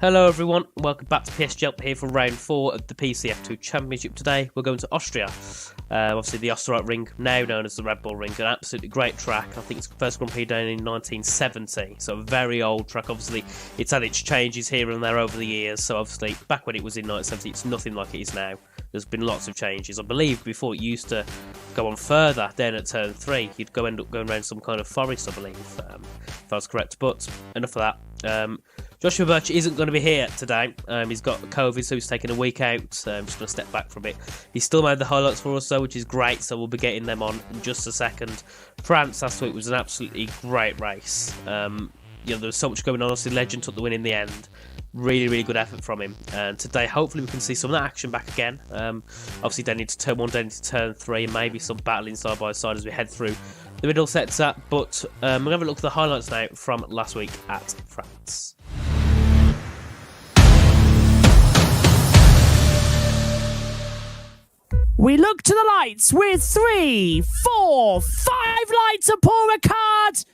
Hello everyone, welcome back to PSGL here for round 4 of the PCF2 Championship today. We're going to Austria, obviously the Austria Ring, now known as the Red Bull Ring, an absolutely great track. I think it's the first Grand Prix done in 1970, so a very old track. Obviously it's had its changes here and there over the years, so obviously back when it was in 1970 it's nothing like it is now. There's been lots of changes. I believe before it used to go on further, then at turn 3 you'd end up going around some kind of forest, I believe, if I was correct, but enough of that. Joshua Birch isn't going to be here today. He's got COVID, so he's taking a week out. I'm just going to step back from it. He still made the highlights for us, though, which is great, so we'll be getting them on in just a second. France last week was an absolutely great race. There was so much going on. Obviously, Legend took the win in the end. Really, really good effort from him. And today, hopefully, we can see some of that action back again. Obviously, down into turn 1, down into turn 3, and maybe some battling side by side as we head through the middle sets up. But we're going to have a look at the highlights now from last week at France. We look to the lights with 3, 4, 5 lights and Paul Ricard.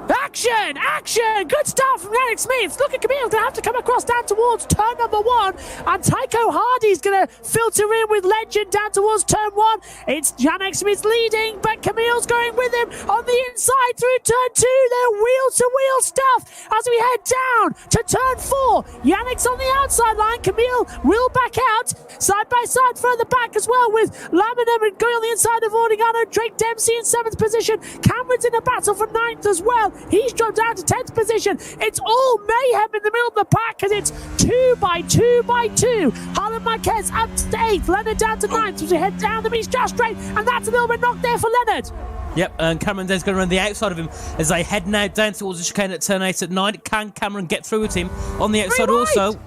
Action! Action! Good start from Yannick Smith. Look at Camille's going to have to come across down towards turn number 1. And Tycho Hardy's going to filter in with Legend down towards turn 1. It's Yannick Smith leading, but Camille's going with him on the inside through turn 2. They're wheel-to-wheel stuff as we head down to turn 4. Yannick's on the outside line. Camille will back out. Side by side further back as well with Laminum going on the inside of Ordigano. Drake Dempsey in 7th position. Cameron's in a battle for 9th as well. He's dropped down to 10th position. It's all mayhem in the middle of the pack as it's 2 by 2 by 2. Harlan Marquez up to 8th. Leonard down to 9th as we head down the beach just straight. And that's a little bit knocked there for Leonard. Yep, and Cameron Day's going to run the outside of him as they head now down towards the chicane at turn 8 at 9. Can Cameron get through at him on the outside also?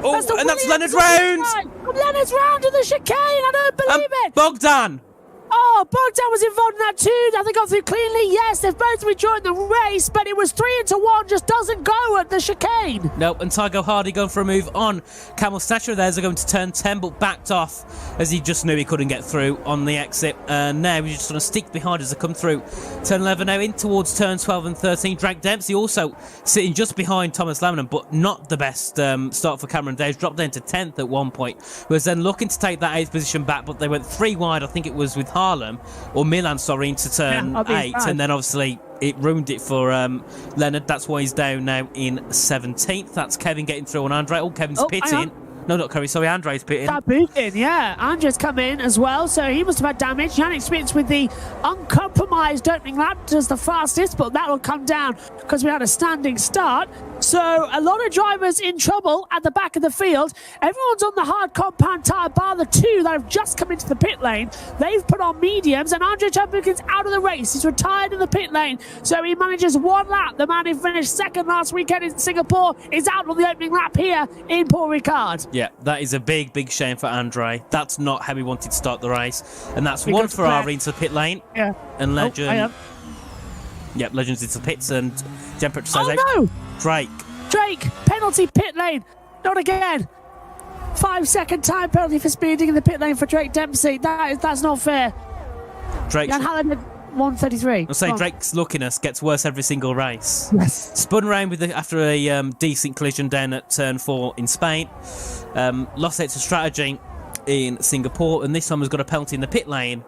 Oh, and that's Leonard round! Leonard's round to the chicane, I don't believe it! Bogdan! Oh, Bogdan was involved in that too. Have they got through cleanly? Yes, they've both rejoined the race, but it was 3-1, just doesn't go at the chicane. Nope, and Tygo Hardy going for a move on Camel Stature. There's going to turn 10, but backed off as he just knew he couldn't get through on the exit. And now he's just going to stick behind as they come through. Turn 11 now in towards turn 12 and 13. Drake Dempsey also sitting just behind Thomas Laminum, but not the best start for Cameron Days. Dropped down to 10th at one point. Was then looking to take that 8th position back, but they went 3 wide. I think it was with Harlem, or Milan, sorry, into turn 8, and then obviously it ruined it for Leonard. That's why he's down now in 17th. That's Kevin getting through on Andre. Oh, Kevin's pitting. No, not Curry, sorry, Andre's pitting. That booting, yeah. Andre's come in as well, so he must have had damage. Yannick Smith with the uncompromised opening lap does the fastest, but that will come down because we had a standing start. So a lot of drivers in trouble at the back of the field. Everyone's on the hard compound tyre, bar the 2 that have just come into the pit lane. They've put on mediums, and Andre Chambukin's out of the race. He's retired in the pit lane, so he manages 1 lap. The man who finished 2nd last weekend in Singapore is out on the opening lap here in Paul Ricard. Yeah, that is a big, big shame for Andre. That's not how he wanted to start the race. And that's one Ferrari into the pit lane. Yeah. And Legend. Yep, Legend's into the pits, and Jemper says out. No! Drake, penalty pit lane. Not again. 5-second time penalty for speeding in the pit lane for Drake Dempsey. That's not fair. Drake. Jan Hallen had 133. I'll say Drake's luckiness gets worse every single race. Yes. Spun around after a decent collision down at turn 4 in Spain. Lost it to strategy in Singapore, and this time has got a penalty in the pit lane,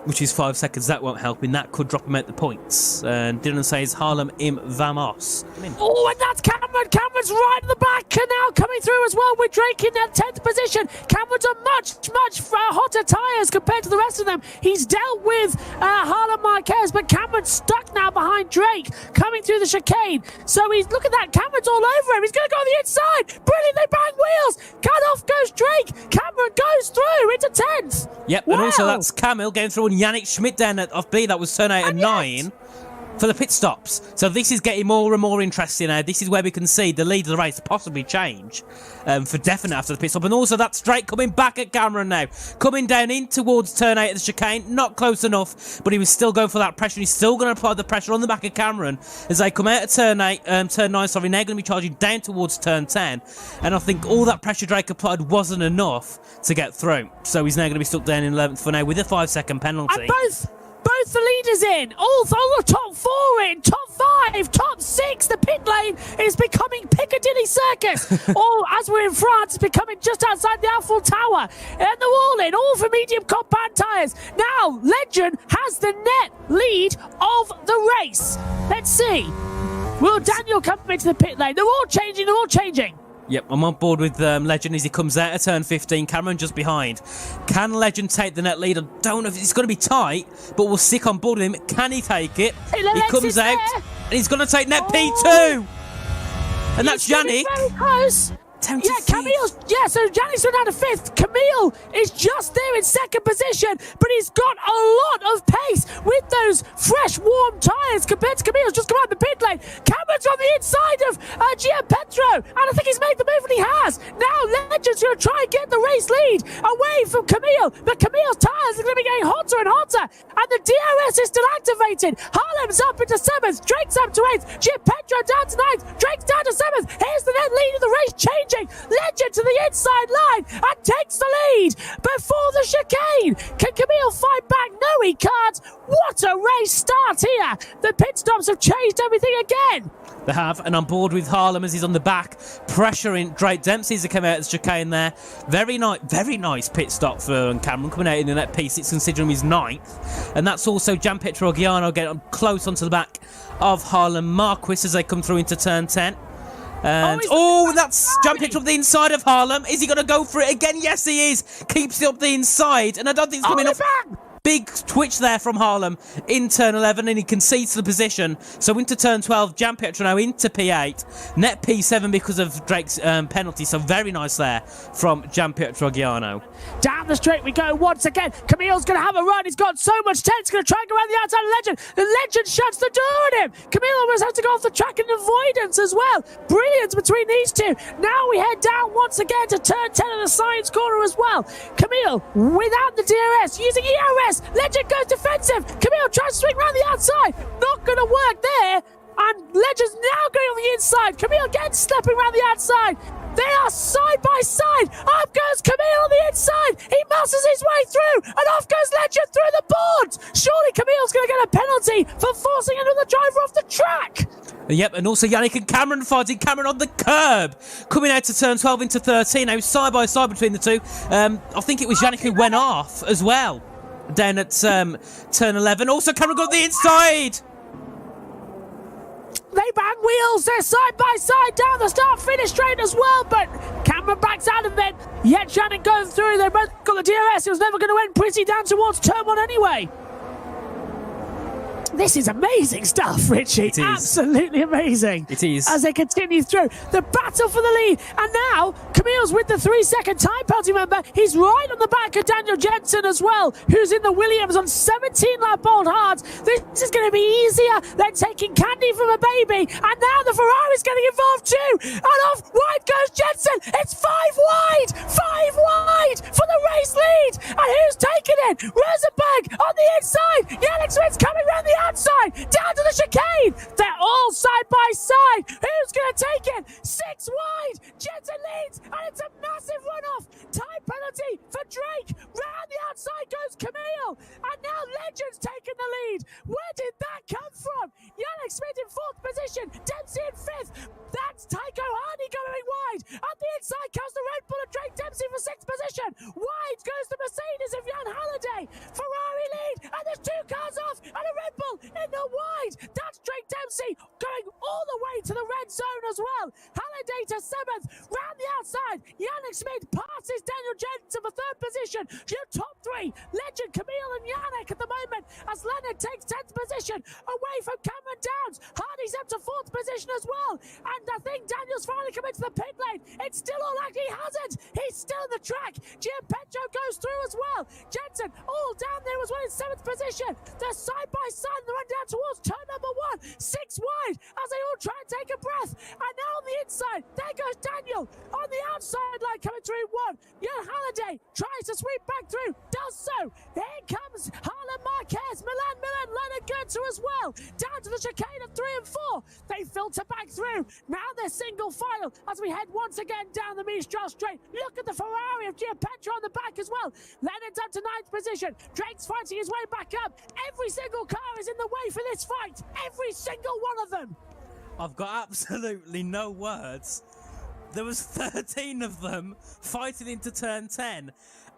which is 5 seconds. That won't help him. That could drop him out the points. And Dylan says Harlem im Vamos. Oh, and that's Cameron. Cameron's right at the back, and now coming through as well with Drake in that 10th position. Cameron's on much hotter tyres compared to the rest of them. He's dealt with Harlan Marquez, but Cameron's stuck now behind Drake coming through the chicane. So look at that. Cameron's all over him. He's going to go on the inside. Brilliant. They bang wheels. Cut off goes Drake. Cameron goes through into 10th. Yep, wow. And also that's Camille going through on Yannick Schmidt down at off B. That was turn 8 and 9 for the pit stops. So this is getting more and more interesting now. This is where we can see the lead of the race possibly change for definite after the pit stop. And also that's Drake coming back at Cameron now. Coming down in towards turn 8 of the chicane. Not close enough, but he was still going for that pressure. He's still going to apply the pressure on the back of Cameron as they come out of turn 9, sorry. Now going to be charging down towards turn 10. And I think all that pressure Drake applied wasn't enough to get through. So he's now going to be stuck down in 11th for now with a 5-second penalty. And Both the leaders in. All the top 4 in. Top 5. Top 6. The pit lane is becoming Piccadilly Circus. Or, as we're in France, it's becoming just outside the Eiffel Tower. And they're all in. All for medium compound tyres. Now, Legend has the net lead of the race. Let's see. Will Daniel come into the pit lane? They're all changing. Yep, I'm on board with Legend as he comes out of turn 15. Cameron just behind. Can Legend take the net lead? I don't know if it's going to be tight, but we'll stick on board with him. Can he take it? He comes out, and he's going to take net P2. And that's Yannick. Very close. Yeah, Camille's. Yeah, so Yannick's down to 5th. Camille is just there in 2nd position, but he's got a lot of pace with those fresh, warm tyres compared to Camille's just come out the pit lane. Cameron's on the inside of Gianpetro, and I think he's made the move, and he has. Now Legend's going to try and get the race lead away from Camille, but Camille's tyres are going to be getting hotter and hotter, and the DRS is still activated. Harlem's up into 7th, Drake's up to 8th, Gianpetro down to 9th, Drake's down to 7th. Here's the net lead of the race changing. Legend to the inside line and takes the lead before the chicane. Can Camille fight back? No, he can't. What a race start here. The pit stops have changed everything again. They have, and on board with Harlem as he's on the back, pressuring Drake Dempsey to come out of the chicane there. Very nice pit stop for Cameron coming out in the net P6, considering he's 9th. And that's also Gianpietro Giano getting close onto the back of Harlem Marquis as they come through into turn 10. And that's Gianpietro up the inside of Harlem. Is he going to go for it again? Yes, he is. Keeps it up the inside, and I don't think it's coming up. Big twitch there from Harlem in turn 11, and he concedes the position. So into turn 12, Gianpietro now into P8. Net P7 because of Drake's penalty. So very nice there from Gianpietro Giano. Down the straight we go once again. Camille's going to have a run. He's got so much tense. He's going to try and go around the outside of Legend. The Legend shuts the door on him. Camille almost has to go off the track in avoidance as well. Brilliance between these two. Now we head down once again to turn 10 of the science corner as well. Camille without the DRS, using ERS. Legend goes defensive. Camille tries to swing around the outside. Not going to work there. And Legend's now going on the inside. Camille again stepping around the outside. They are side by side. Up goes Camille on the inside. He muscles his way through. And off goes Legend through the boards. Surely Camille's going to get a penalty for forcing another driver off the track. Yep, and also Yannick and Cameron fighting. Cameron on the curb. Coming out to turn 12 into 13. Now side by side between the two. I think it was Yannick who went off as well. Down at turn 11. Also, Cameron got the inside. They bang wheels. They're side by side down the start-finish straight as well. But Cameron backs out of it. Yet Shannon going through. They both got the DRS. It was never going to end pretty down towards turn 1 anyway. This is amazing stuff, Richie. It is. Absolutely amazing. It is. As they continue through. The battle for the lead. And now, Camille's with the 3-second time penalty, remember. He's right on the back of Daniel Jensen as well, who's in the Williams on 17-lap old hards. This is going to be easier than taking candy from a baby. And now the Ferrari's getting involved too. And off wide goes Jensen. It's 5 wide. 5 wide for the race lead. And who's taking it? Rosenberg on the inside. Yannick Smith's coming around the outside, down to the chicane. They're all side by side. Who's going to take it? 6 wide. Jensen leads, and it's a massive runoff. Time penalty for Drake. Round the outside goes Camille, and now Legend's taking the lead. Where did that come from? Yannick Smith in 4th position, Dempsey in 5th. That's Tycho Hardy going wide. At the inside comes the Red Bull of Drake Dempsey for 6th position. Wide goes the Mercedes of Jan Halliday. Ferrari lead, and there's 2 cars off, and a Red Bull in the wide. That's Drake Dempsey going all the way to the red zone as well. Halliday to 7th. Round the outside, Yannick Smith passes Daniel Jensen for 3rd position. Your top 3, Legend, Camille and Yannick at the moment, as Leonard takes 10th position away from Cameron Downs. Hardy's up to 4th position as well. And I think Daniel's finally come into the pit lane. It's still all like he hasn't. He's still in the track. Gianpetro goes through as well. Jensen all down there as well in 7th position. They're side by side and they run down towards turn number 1. 6 wide as they all try and take a breath. And now on the inside, there goes Daniel on the outside line coming through 1. Jan Halliday tries to sweep back through. Does so. Here comes Harlan Marquez. Milan, Leonard Good filter as well. Down to the chicane of 3 and 4. They filter back through. Now they're single file as we head once again down the Mistral Straight. Look at the Ferrari of Giappetro on the back as well. Leonard's up to 9th position. Drake's fighting his way back up. Every single car is in the way for this fight. Every single one of them. I've got absolutely no words. There was 13 of them fighting into turn 10.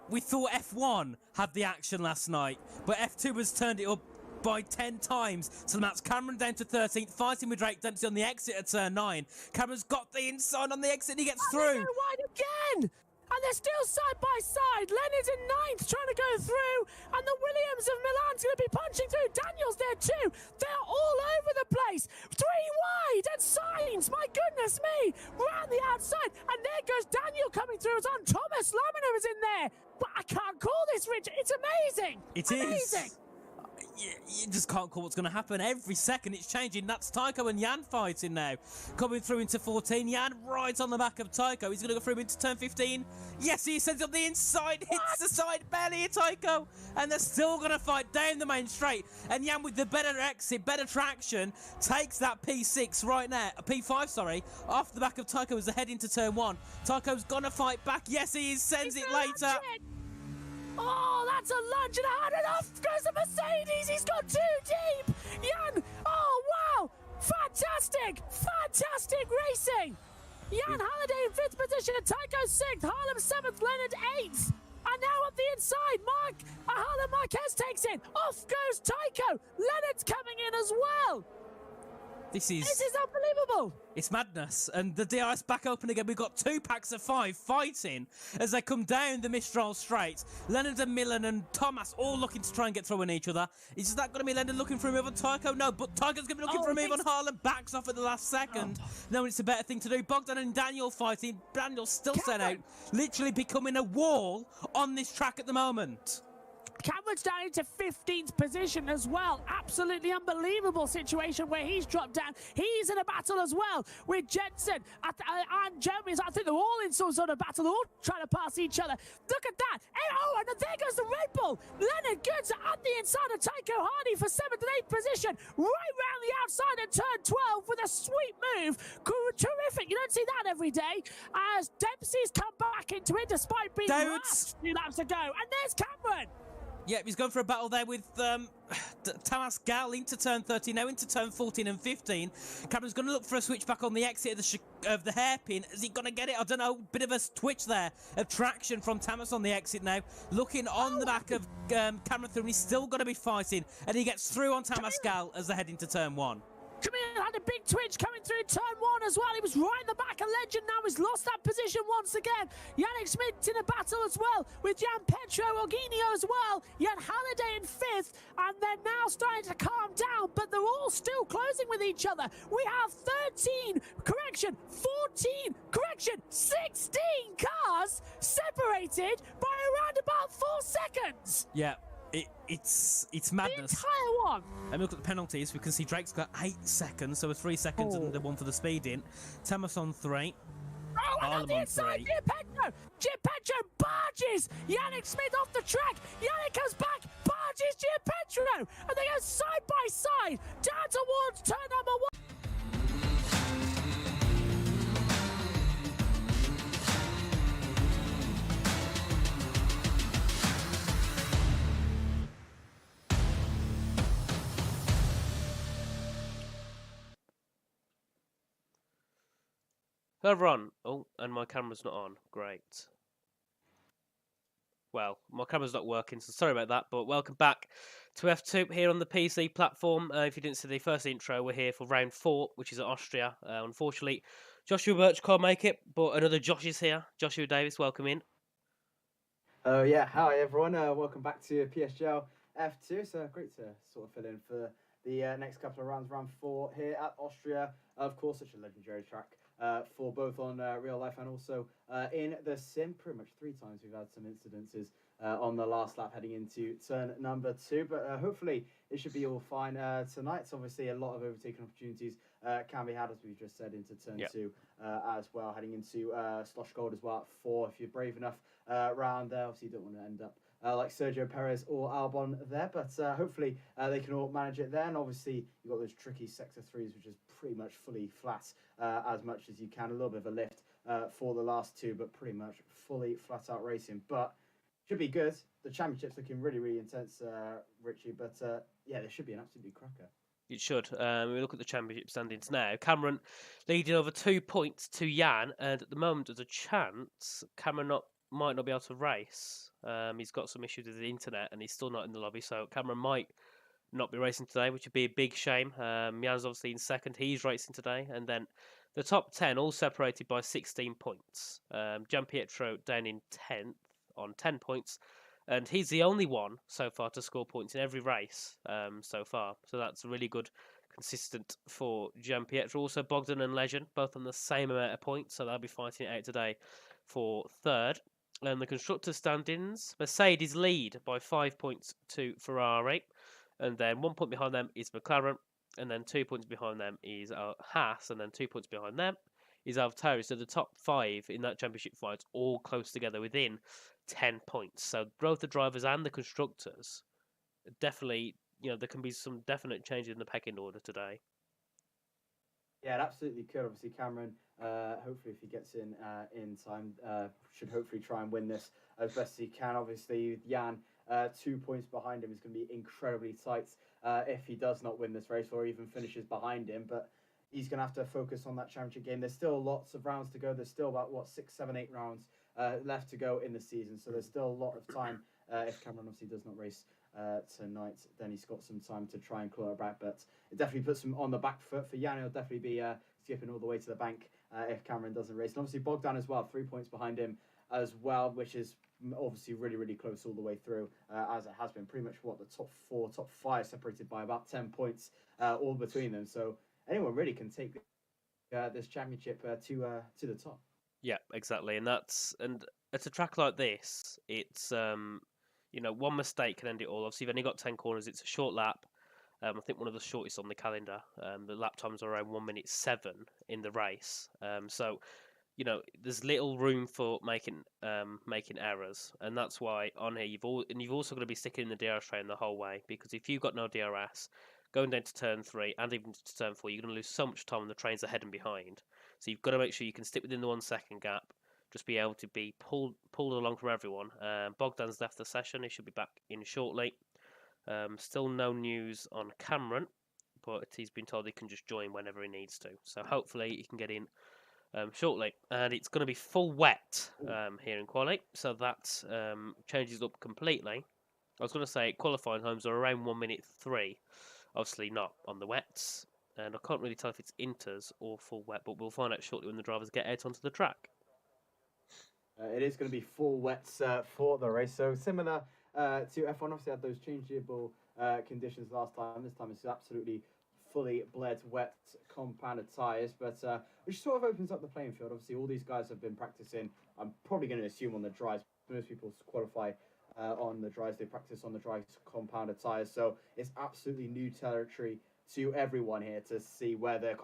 We thought F1 had the action last night, but F2 has turned it up by 10 times. So that's Cameron down to 13th, fighting with Drake Dempsey on the exit at turn 9. Cameron's got the inside on the exit and he gets through. They go wide again! And they're still side by side. Leonard's in 9th trying to go through. And the Williams of Milan's going to be punching through. Daniel's there too. They're all over the place. 3 wide. And Sainz, my goodness me, round the outside. And there goes Daniel coming through. It's on Thomas. Lamina is in there. But I can't call this, Richard. It's amazing. It amazing. is. You just can't call what's going to happen. Every second it's changing. That's Tycho and Jan fighting now. Coming through into 14. Jan rides on the back of Tycho. He's going to go through into turn 15. Yes, he sends up the inside. Hits the side barely at Tycho. And they're still going to fight down the main straight. And Jan with the better exit, better traction, takes that P6 right now. P5, sorry. Off the back of Tycho as they head into turn 1. Tycho's going to fight back. Yes, he is. Sends it later. Oh, that's a lunge and hard enough goes the Mercedes. He's gone too deep. Jan, oh, wow. Fantastic. Fantastic racing. Jan Halliday in 5th position and Tycho 6th. Harlem 7th, Leonard 8th. And now up the inside, Harlem Marquez takes it. Off goes Tycho. Leonard's coming in as well. This is unbelievable. It's madness. And the DRS back open again. We've got 2 packs of 5 fighting as they come down the Mistral Straight. Leonard and Milan and Thomas all looking to try and get through on each other. Is that going to be Leonard looking for a move on Tycho? No, but Tycho's going to be looking for a move on Harlan. Backs off at the last second. No, it's a better thing to do. Bogdan and Daniel fighting. Daniel's still set out. Literally becoming a wall on this track at the moment. Cameron's down into 15th position as well. Absolutely unbelievable situation where he's dropped down. He's in a battle as well with Jensen and Jeremy. I think they're all in some sort of battle. They're all trying to pass each other. Look at that. Oh, and there goes the Red Bull. Leonard Goods at the inside of Tycho Hardy for 7th and 8th position. Right round the outside at turn 12 with a sweet move. Terrific. You don't see that every day. As Dempsey's come back into it despite being last few laps to go. And there's Cameron. Yeah, he's going for a battle there with Tamas Gal into turn 13, now into turn 14 and 15. Cameron's going to look for a switch back on the exit of the hairpin. Is he going to get it? I don't know. Bit of a twitch there of traction from Tamas on the exit now. Looking on the back of Cameron through, and he's still going to be fighting. And he gets through on Tamas Gal as they head into turn 1. Camille had a big twitch coming through turn 1 as well. He was right in the back. A legend now has lost that position once again. Yannick Schmidt in a battle as well with Jan Petro Orginio as well. Jan Halliday in 5th, and they're now starting to calm down, but they're all still closing with each other. We have 13, correction, 14, correction, 16 cars separated by around about 4 seconds. Yeah. It's madness. The entire one. Let me look at the penalties. We can see Drake's got 8 seconds, so 3 seconds and the one for the speeding. Tamas on 3. Oh, and on the inside, Giappetro barges Yannick Smith off the track. Yannick comes back, barges Giappetro, and they go side by side down towards turn number 1. Over on. Oh, and my camera's not on. Great. Well, my camera's not working, so sorry about that. But welcome back to F2 here on the PC platform. If you didn't see the first intro, we're here for round 4, which is at Austria. Unfortunately, Joshua Birch can't make it, but another Josh is here. Joshua Davis, welcome in. Yeah, hi everyone. Welcome back to PSGL F2. So great to sort of fill in for the next couple of rounds, round 4 here at Austria. Of course, such a legendary track. For both on real life and also in the sim. Pretty much 3 times we've had some incidences on the last lap heading into turn number 2, but hopefully it should be all fine tonight. So obviously a lot of overtaking opportunities can be had, as we've just said, into turn 2 as well, heading into Slosh Gold as well at 4 if you're brave enough round there. Obviously you don't want to end up like Sergio Perez or Albon there, but hopefully they can all manage it there. And obviously, you've got those tricky Sector 3s, which is pretty much fully flat as much as you can. A little bit of a lift for the last two, but pretty much fully flat out racing. But should be good. The championship's looking really, really intense, Richie. But yeah, there should be an absolutely cracker. It should. We look at the championship standings now. Cameron leading over 2 points to Jan, and at the moment there's a chance Cameron might not be able to race. He's got some issues with the internet, and he's still not in the lobby, so Cameron might not be racing today, which would be a big shame. Jan's obviously in second; he's racing today, and then the top 10 all separated by 16 points. Gian Pietro down in 10th on 10 points. And he's the only one so far to score points in every race so far. So that's really good, consistent for Gian Pietro. Also, Bogdan and Legend, both on the same amount of points. So they'll be fighting it out today for third. And the constructors' standings, Mercedes lead by 5 points to Ferrari. And then 1 point behind them is McLaren. And then 2 points behind them is Haas. And then 2 points behind them is AlphaTauri. So the top 5 in that championship fight's all close together within 10 points. So both the drivers and the constructors definitely, there can be some definite changes in the pecking order today. Yeah, it absolutely could. Obviously, Cameron, hopefully if he gets in time, should hopefully try and win this as best as he can. Obviously, Jan, 2 points behind him is going to be incredibly tight if he does not win this race or even finishes behind him. But he's going to have to focus on that championship game. There's still lots of rounds to go. There's still about, 6, 7, 8 rounds left to go in the season. So there's still a lot of time. If Cameron obviously does not race tonight, then he's got some time to try and claw it back. But it definitely puts him on the back foot for Jan. He'll definitely be skipping all the way to the bank if Cameron doesn't race. And obviously Bogdan as well, 3 points behind him as well, which is obviously really, really close all the way through, as it has been. Pretty much the top 4, top 5 separated by about 10 points all between them. So anyone really can take this championship to the top. Yeah, exactly, and at a track like this, it's one mistake can end it all. Obviously, you've only got 10 corners. It's a short lap. I think one of the shortest on the calendar. The lap times are around 1:07 in the race. So, there's little room for making errors, and that's why on here you've also got to be sticking in the DRS train the whole way, because if you've got no DRS going down to turn 3 and even to turn 4, you're going to lose so much time on the trains ahead and behind. So you've got to make sure you can stick within the 1 second gap, just be able to be pulled along from everyone. Bogdan's left the session. He should be back in shortly. Still no news on Cameron, but he's been told he can just join whenever he needs to. So hopefully he can get in shortly. And it's going to be full wet here in quali, so that changes up completely. I was going to say qualifying times are around 1:03. Obviously not on the wets. And I can't really tell if it's inters or full wet, but we'll find out shortly when the drivers get out onto the track. It is going to be full wets for the race. So similar to F1, obviously had those changeable conditions last time. This time it's absolutely fully bled, wet, compounded tyres. But which sort of opens up the playing field. Obviously, all these guys have been practicing, I'm probably going to assume, on the dries. Most people qualify on the dries. They practice on the dry compounded tyres. So it's absolutely new territory to everyone here to see where their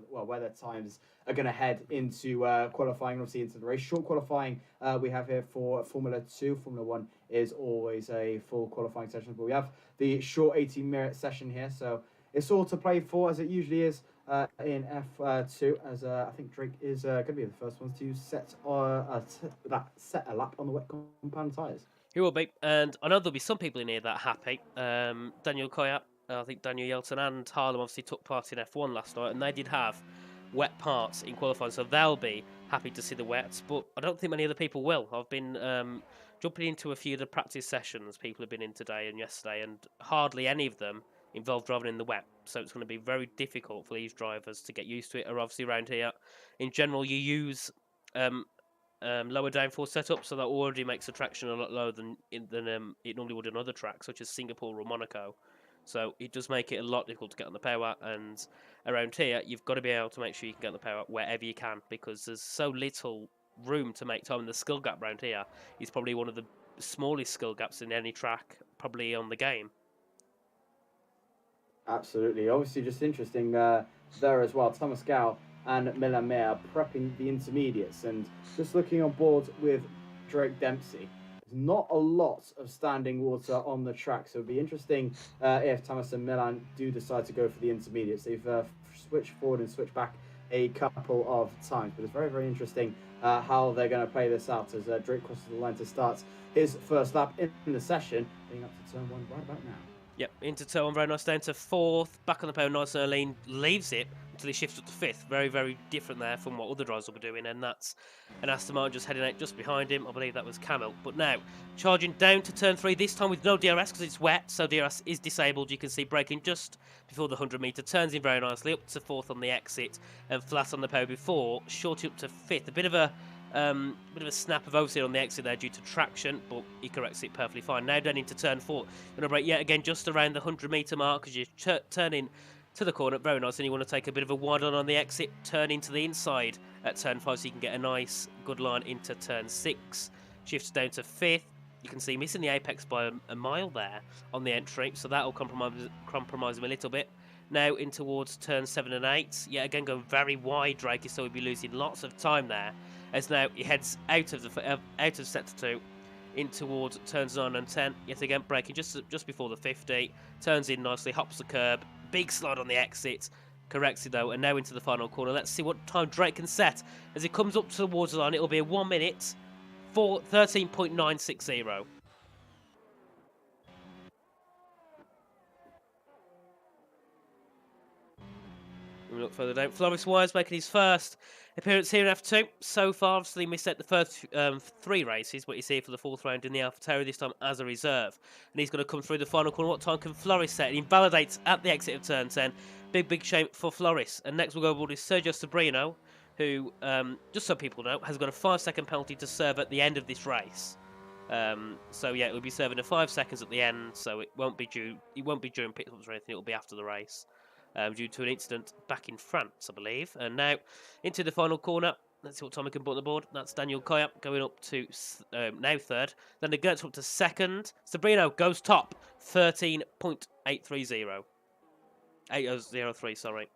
where their times are going to head into qualifying, obviously into the race. Short qualifying we have here for Formula 2. Formula 1 is always a full qualifying session, but we have the short 18-minute session here, so it's all to play for, as it usually is in F2, as I think Drake is going to be the first ones to set a lap on the wet compound tyres. He will be, and I know there'll be some people in here that are happy. Daniel Koyat, I think Daniel Yelton and Harlem obviously took part in F1 last night, and they did have wet parts in qualifying, so they'll be happy to see the wets, but I don't think many other people will. I've been jumping into a few of the practice sessions people have been in today and yesterday, and hardly any of them involve driving in the wet, so it's going to be very difficult for these drivers to get used to it. Or obviously around here, in general, you use lower downforce setup, so that already makes the traction a lot lower than it normally would on other tracks, such as Singapore or Monaco. So it does make it a lot difficult to get on the power, and around here, you've got to be able to make sure you can get on the power wherever you can, because there's so little room to make time. The skill gap around here is probably one of the smallest skill gaps in any track, probably on the game. Absolutely. Obviously, just interesting there as well. Thomas Gow and Milan Mayer prepping the intermediates, and just looking on board with Drake Dempsey. not a lot of standing water on the track. So it'll be interesting if Thomas and Milan do decide to go for the intermediates. They've switched forward and switched back a couple of times, but it's very, very interesting how they're going to play this out as Drake crosses the line to start his first lap in the session, being up to turn 1 right about now. Yep, into turn 1, very nice, down to 4th, back on the pole, nice and lean, leaves it until he shifts up to 5th. Very, very different there from what other drivers will be doing, and that's an Aston Martin just heading out just behind him. I believe that was Camel. But now, charging down to turn 3, this time with no DRS because it's wet, so DRS is disabled. You can see braking just before the 100-metre, turns in very nicely, up to 4th on the exit, and flat on the pole before, shorting up to 5th. A bit of a snap of oversteer on the exit there due to traction, but he corrects it perfectly fine. Now down into turn 4. Going to brake yet again just around the 100-metre mark because you're turning to the corner. Very nice, and you want to take a bit of a wide on the exit, turn into the inside at turn 5 so you can get a nice, good line into turn 6. Shifts down to 5th. You can see missing the apex by a mile there on the entry, so that will compromise him a little bit. Now in towards turn 7 and 8. Yet again going very wide, Drake, so he'll be losing lots of time there. As now he heads out of sector 2 in towards turns 9 and 10. Yet again braking just before the 50. Turns in nicely, hops the curb, big slide on the exit. Corrects it though, and now into the final corner. Let's see what time Drake can set. As he comes up towards the line, it'll be a 1 minute 13.960. We look further down. Floris Wires making his first appearance here in F2. So far, obviously missed out the first 3 races, but he's here for the 4th round in the AlphaTauri, this time as a reserve. And he's going to come through the final corner. What time can Floris set? He invalidates at the exit of turn 10. Big shame for Floris. And next we'll go aboard is Sergio Sabrino, who, just so people know, has got a 5-second penalty to serve at the end of this race. So yeah, it will be serving a 5 seconds at the end, so it won't be during pit-stops or anything, it will be after the race. Due to an incident back in France, I believe. And now into the final corner. Let's see what time we can put on the board. That's Daniel Koyap going up to now 3rd. Then the Gertz up to 2nd. Sabrino goes top, 13.830. 803, sorry.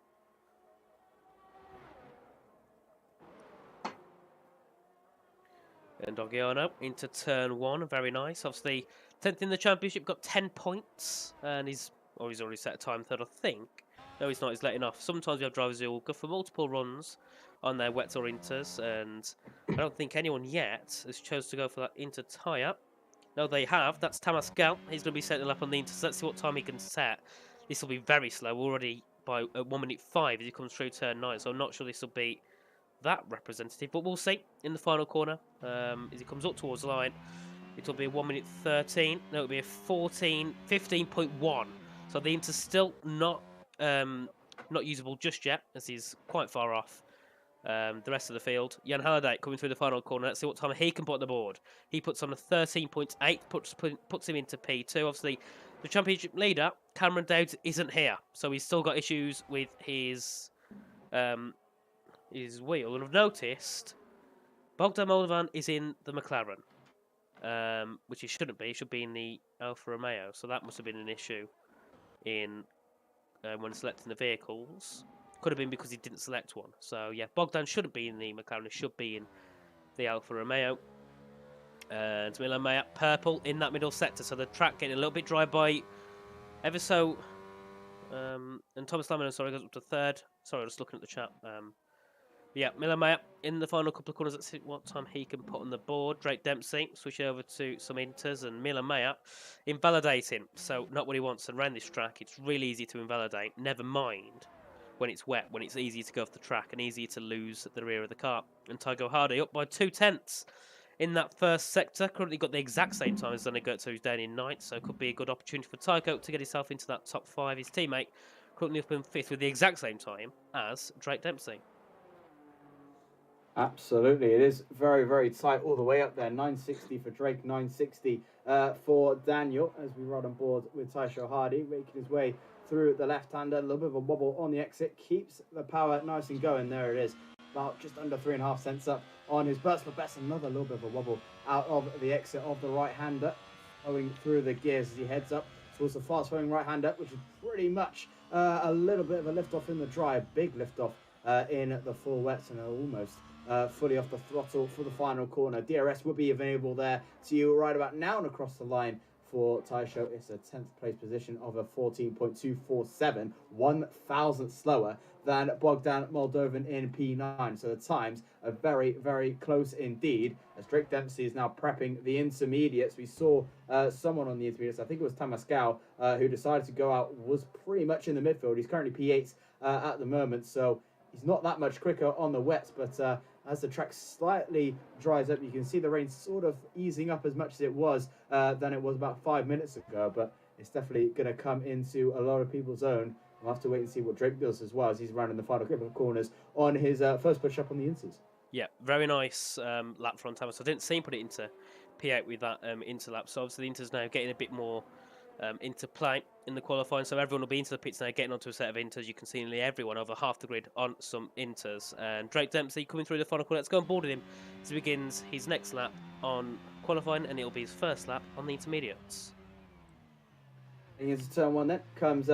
And Doggiano into turn 1. Very nice. Obviously, 10th in the championship, got 10 points. And he's already set a time 3rd, I think. No, he's not. He's letting off. Sometimes we have drivers who will go for multiple runs on their wets or inters, and I don't think anyone yet has chosen to go for that inter tie-up. No, they have. That's Tamas Gal. He's going to be setting a lap on the inter. So let's see what time he can set. This will be very slow, already by 1 minute 5 as he comes through turn 9. So I'm not sure this will be that representative, but we'll see in the final corner as he comes up towards the line. It'll be a 1 minute 13. No, it'll be a 15.1. So the inter's still not usable just yet, as he's quite far off the rest of the field. Jan Halliday coming through the final corner. Let's see what time he can put on the board. He puts on a 13.8, puts him into P2. Obviously, the championship leader, Cameron Dowd, isn't here, so he's still got issues with his wheel. And I've noticed Bogdan Moldovan is in the McLaren, which he shouldn't be. He should be in the Alfa Romeo, so that must have been an issue in when selecting the vehicles. Could have been because he didn't select one. So yeah, Bogdan shouldn't be in the McLaren, he should be in the Alfa Romeo. And Milan Maya purple in that middle sector, so the track getting a little bit dry by ever so. And Thomas Lamina, sorry, goes up to 3rd. Sorry, I was just looking at the chat. Yeah, Milan Maya in the final couple of corners. Let's see what time he can put on the board. Drake Dempsey switching over to some inters, and Milan Maya invalidating. So not what he wants. And around this track, it's really easy to invalidate. Never mind when it's wet, when it's easy to go off the track and easy to lose the rear of the car. And Tygo Hardy up by 2/10 in that first sector. Currently got the exact same time as Zanne Gertz, who's down in 9th. So it could be a good opportunity for Tygo to get himself into that top 5. His teammate currently up in 5th with the exact same time as Drake Dempsey. Absolutely, it is very, very tight all the way up there. 960 for Drake, 960 for Daniel, as we ride on board with Taisho Hardy, making his way through the left-hander. A little bit of a wobble on the exit, keeps the power nice and going. There it is, about just under 3.5 cents up on his personal best. Another little bit of a wobble out of the exit of the right-hander, going through the gears as he heads up towards the fast-flowing right-hander, which is pretty much a little bit of a lift-off in the dry, big lift-off in the full wets, and almost fully off the throttle for the final corner. DRS will be available there to you right about now and across the line for Taisho. It's a 10th place position of a 14.247, 1,000th slower than Bogdan Moldovan in P9. So the times are very, very close indeed, as Drake Dempsey is now prepping the intermediates. We saw someone on the intermediates, I think it was Tamascal, who decided to go out, was pretty much in the midfield. He's currently P8 at the moment, so he's not that much quicker on the wets, but as the track slightly dries up, you can see the rain sort of easing up as much as it was than it was about 5 minutes ago, but it's definitely going to come into a lot of people's own. We'll have to wait and see what Drake does as well, as he's rounding the final couple of corners on his first push up on the inters. Yeah, very nice lap from Thomas. I didn't see him put it into P8 with that interlap, so obviously the inters now getting a bit more into play in the qualifying, so everyone will be into the pits now, getting onto a set of inters. You can see nearly everyone over half the grid on some inters, and Drake Dempsey coming through the final corner. Let's go on board with him as he begins his next lap on qualifying, and it'll be his first lap on the intermediates. Into turn one then comes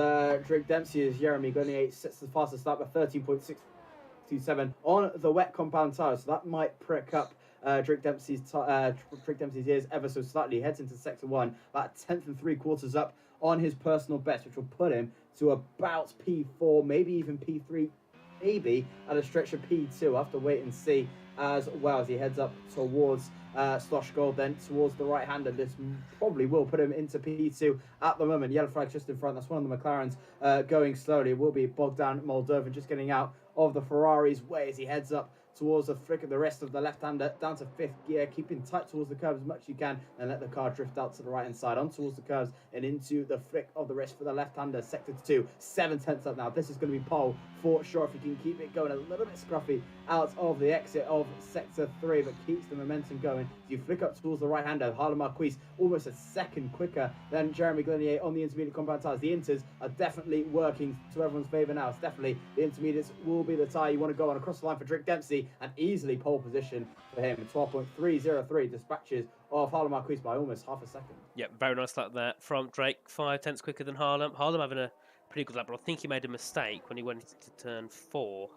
Drake Dempsey as Jeremy Grenier sets the fastest lap at 13.627 on the wet compound tyre, so that might prick up Drake Dempsey's ears ever so slightly. Heads into sector one, about a 10th and 3/4 up on his personal best, which will put him to about P4, maybe even P3, maybe at a stretch of P2. I'll have to wait and see as well as he heads up towards Slosh Gold, then towards the right hander. This probably will put him into P2 at the moment. Yellow flag just in front. That's one of the McLarens going slowly. It will be Bogdan Moldovan just getting out of the Ferrari's way as he heads up towards the flick of the rest of the left-hander, down to 5th gear, keeping tight towards the curves as much as you can, and let the car drift out to the right-hand side, on towards the curves, and into the flick of the rest for the left-hander, sector 2, 7/10 up now. This is going to be pole for sure if he can keep it going a little bit scruffy out of the exit of sector 3, but keeps the momentum going. As you flick up towards the right-hander, Harlem Marquis almost a second quicker than Jeremy Glenier on the intermediate compound tyres. The inters are definitely working to everyone's favour now. It's definitely the intermediates will be the tyre you want to go on across the line for Drake Dempsey, and easily pole position for him. 12.303 dispatches of Harlem Marquis by almost half a second. Yeah, very nice lap there from Drake. 5/10 quicker than Harlem. Harlem having a pretty good lap, but I think he made a mistake when he went into turn 4.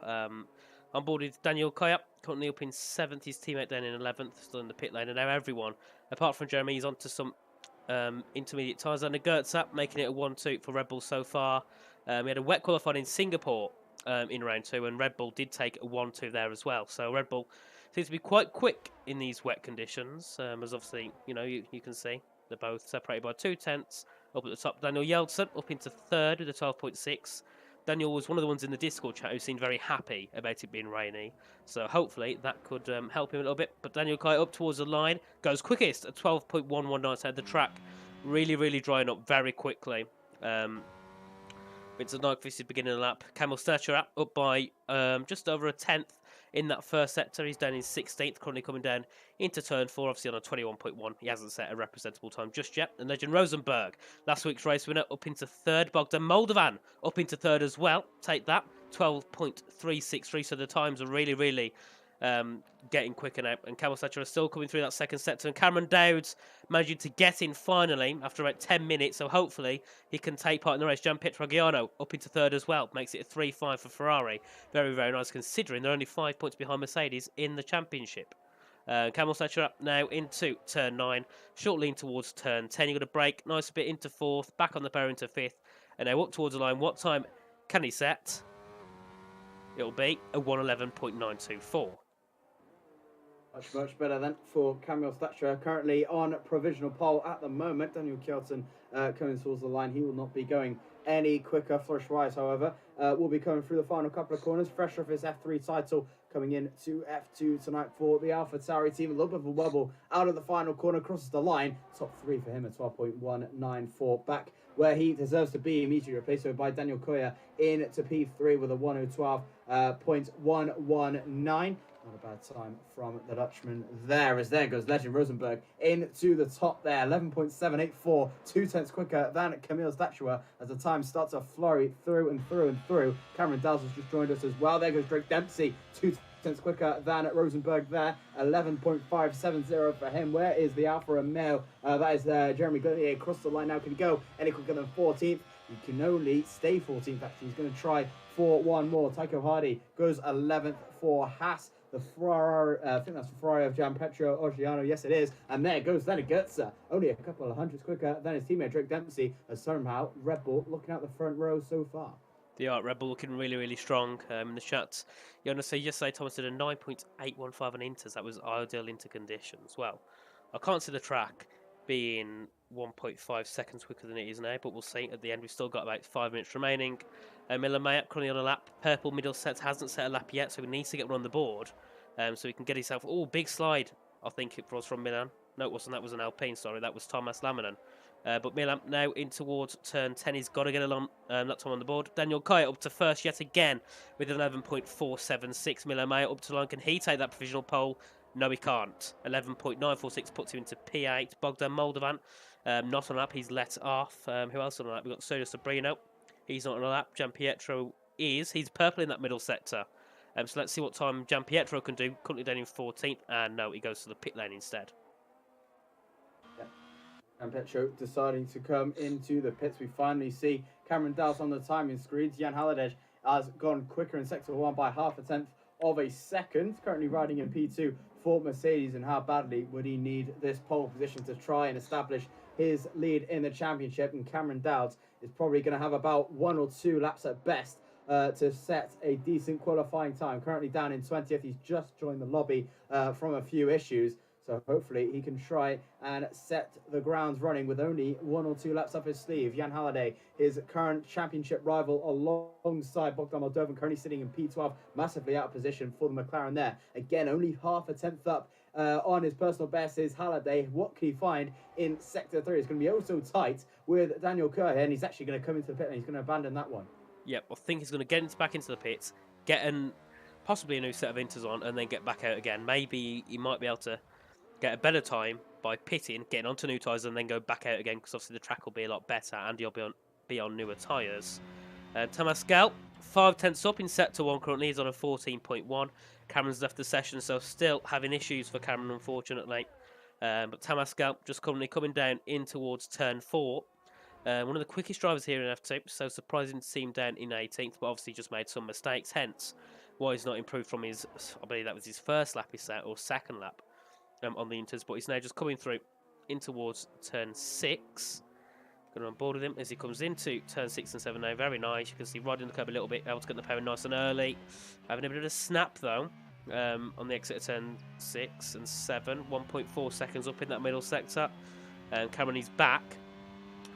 On board with Daniel Koyap, currently up in 7th. His teammate down in 11th, still in the pit lane. And now everyone, apart from Jeremy, is onto some intermediate tyres. And the Gertzap making it a 1-2 for Red Bull so far. We had a wet qualifying in Singapore in round 2, and Red Bull did take a 1-2 there as well. So Red Bull seems to be quite quick in these wet conditions, as obviously, you can see. They're both separated by 2/10. Up at the top, Daniel Yeltsin up into 3rd with a 12.6. Daniel was one of the ones in the Discord chat who seemed very happy about it being rainy. So hopefully that could help him a little bit. But Daniel Kai up towards the line, goes quickest at 12.119. So the track really, really drying up very quickly. Vincent Nyquist is beginning the lap. Camille Sturcher up by just over a 10th in that first sector. He's down in 16th, currently coming down into turn 4, obviously on a 21.1. He hasn't set a representable time just yet. And Legend Rosenberg, last week's race winner, up into 3rd. Bogdan Moldovan up into 3rd as well. Take that, 12.363. So the times are really, really getting quicker now. And Camel Thatcher are still coming through that second sector. And Cameron Dowds managing to get in finally after about 10 minutes. So hopefully he can take part in the race. Gian Pietrogiano up into 3rd as well. Makes it a 3-5 for Ferrari. Very, very nice considering they're only 5 points behind Mercedes in the championship. Camel Thatcher up now into turn 9. Short lean towards turn 10. You've got a break. Nice bit into 4th. Back on the barrier into 5th. And now up towards the line. What time can he set? It'll be a 1:11.924. Much better then for Camille Thatcher, currently on provisional pole at the moment. Daniel Kjelton coming towards the line. He will not be going any quicker. Flourish Wise, however, will be coming through the final couple of corners, fresh off his F3 title, coming in to F2 tonight for the Alpha Tauri team. A little bit of a wobble out of the final corner, crosses the line. Top 3 for him at 12.194. Back where he deserves to be, immediately replaced by Daniel Koya into P3 with a 1:12.119. Not a bad time from the Dutchman there, as there goes Legend Rosenberg into the top there. 11.784, 2/10 quicker than Camille Thatcher as the time starts to flurry through and through and through. Cameron Dowles has just joined us as well. There goes Drake Dempsey, 2/10 quicker than Rosenberg there. 11.570 for him. Where is the Alpha Romeo? That is Jeremy Glenier across the line now. Can he go any quicker than 14th? He can only stay 14th, actually. He's going to try for one more. Tycho Hardy goes 11th for Haas. the Ferrari, I think that's the Ferrari of Gianpietro Oggiano. Yes, it is. And there goes Lenny Goetze, only a couple of hundreds quicker than his teammate Drake Dempsey, as somehow Red Bull looking out the front row so far. They are. Red Bull looking really, really strong in the chat. You want to say yesterday Thomas did a 9.815 on Inters. That was ideal Inter conditions. Well, I can't see the track being 1.5 seconds quicker than it is now, but we'll see at the end. We've still got about 5 minutes remaining. Miller Mayap currently on a lap. Purple middle set hasn't set a lap yet, so he needs to get one on the board so he can get himself. Oh, big slide, I think it was from Milan. No, it wasn't. That was an Alpine, sorry. That was Thomas Laminen. But Milan now in towards turn 10. He's got to get along that time on the board. Daniel Kaya up to first yet again with 11.476. Milan Maya up to line. Can he take that provisional pole? No, he can't. 11.946 puts him into P8. Bogdan Moldovan not on a lap. He's let off. Who else on a lap? We've got Sergio Sabrino. He's not on a lap. Gianpietro is. He's purple in that middle sector. So let's see what time Gianpietro can do. Currently down in 14th. And no, he goes to the pit lane instead. And Petro deciding to come into the pits. We finally see Cameron Dowse on the timing screens. Jan Halliday has gone quicker in sector 1 by half a tenth of a second. Currently riding in P2 for Mercedes. And how badly would he need this pole position to try and establish his lead in the championship? And Cameron Dowse is probably going to have about 1 or 2 laps at best to set a decent qualifying time. Currently down in 20th. He's just joined the lobby from a few issues. So hopefully he can try and set the grounds running with only 1 or 2 laps up his sleeve. Jan Halliday, his current championship rival, alongside Bogdan Moldovan, currently sitting in P12, massively out of position for the McLaren there. Again, only half a tenth up on his personal best is Halliday. What can he find in Sector 3? It's going to be oh so tight with Daniel Kerr, and he's actually going to come into the pit and he's going to abandon that one. Yep, I think he's going to get back into the pits, get possibly a new set of inters on, and then get back out again. Maybe he might be able to get a better time by pitting, getting onto new tyres, and then go back out again, because obviously the track will be a lot better and you'll be on newer tyres. Thomas Gell, 5 tenths up in sector 1 currently. He's on a 14.1. Cameron's left the session, so still having issues for Cameron, unfortunately. But Thomas Gell just currently coming down in towards turn 4. One of the quickest drivers here in F2, so surprising to see him down in 18th, but obviously just made some mistakes, hence why he's not improved from his, I believe that was his first lap he set, or second lap. On the Inters, but he's now just coming through in towards turn 6. Going on board with him as he comes into turn 6 and 7 now. Very nice. You can see riding the curb a little bit, able to get the power nice and early. Having a bit of a snap though on the exit of turn 6 and 7. 1.4 seconds up in that middle sector. And Cameron is back.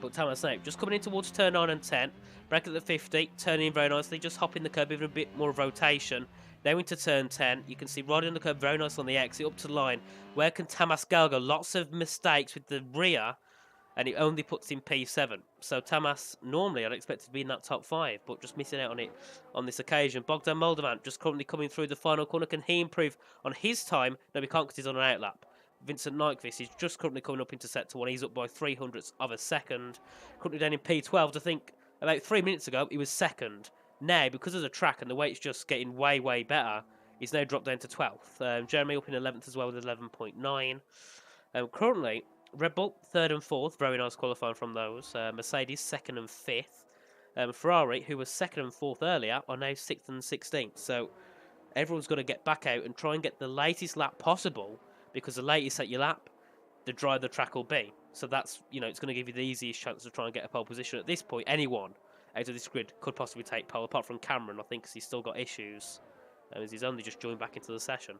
But Thomas now just coming in towards turn 9 and 10. Break at the 50, turning in very nicely, just hopping the curb with a bit more rotation. Now into turn 10, you can see riding on the curb very nice on the exit, up to the line. Where can Tamas Gal go? Lots of mistakes with the rear, and it only puts in P7. So Tamas, normally I'd expect to be in that top 5, but just missing out on it on this occasion. Bogdan Moldovan just currently coming through the final corner. Can he improve on his time? No, he can't because he's on an outlap. Vincent Nyquist is just currently coming up into sector 1. He's up by 300ths of a second. Currently down in P12. I think about 3 minutes ago he was second. Now, because of the track and the way it's just getting way, way better, he's now dropped down to 12th. Jeremy up in 11th as well with 11.9. Currently, Red Bull 3rd and 4th. Very nice qualifying from those. Mercedes 2nd and 5th. Ferrari, who was 2nd and 4th earlier, are now 6th and 16th. So everyone's got to get back out and try and get the latest lap possible, because the latest at your lap, the drier the track will be. So that's, it's going to give you the easiest chance to try and get a pole position. At this point, anyone out of this grid could possibly take pole, apart from Cameron, I think, because he's still got issues, as he's only just joined back into the session.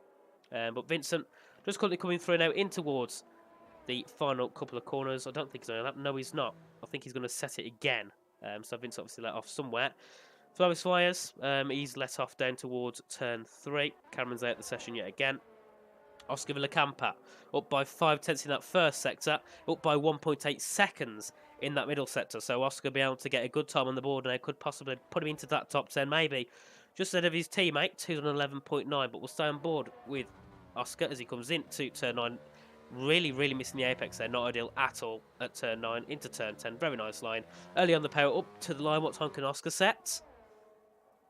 But Vincent just currently coming through now in towards the final couple of corners. I don't think he's on a lap. No, he's not. I think he's going to set it again. So Vincent obviously let off somewhere. Flores Flyers, he's let off down towards turn 3. Cameron's out the session yet again. Oscar Villacampa up by 5 tenths in that first sector, up by 1.8 seconds in that middle sector. So Oscar will be able to get a good time on the board, and I could possibly put him into that top 10, maybe just ahead of his teammate, who's on 11.9. But we'll stay on board with Oscar as he comes into turn 9. Really, really missing the apex there. Not ideal at all at turn 9 into turn 10. Very nice line. Early on the power up to the line. What time can Oscar set?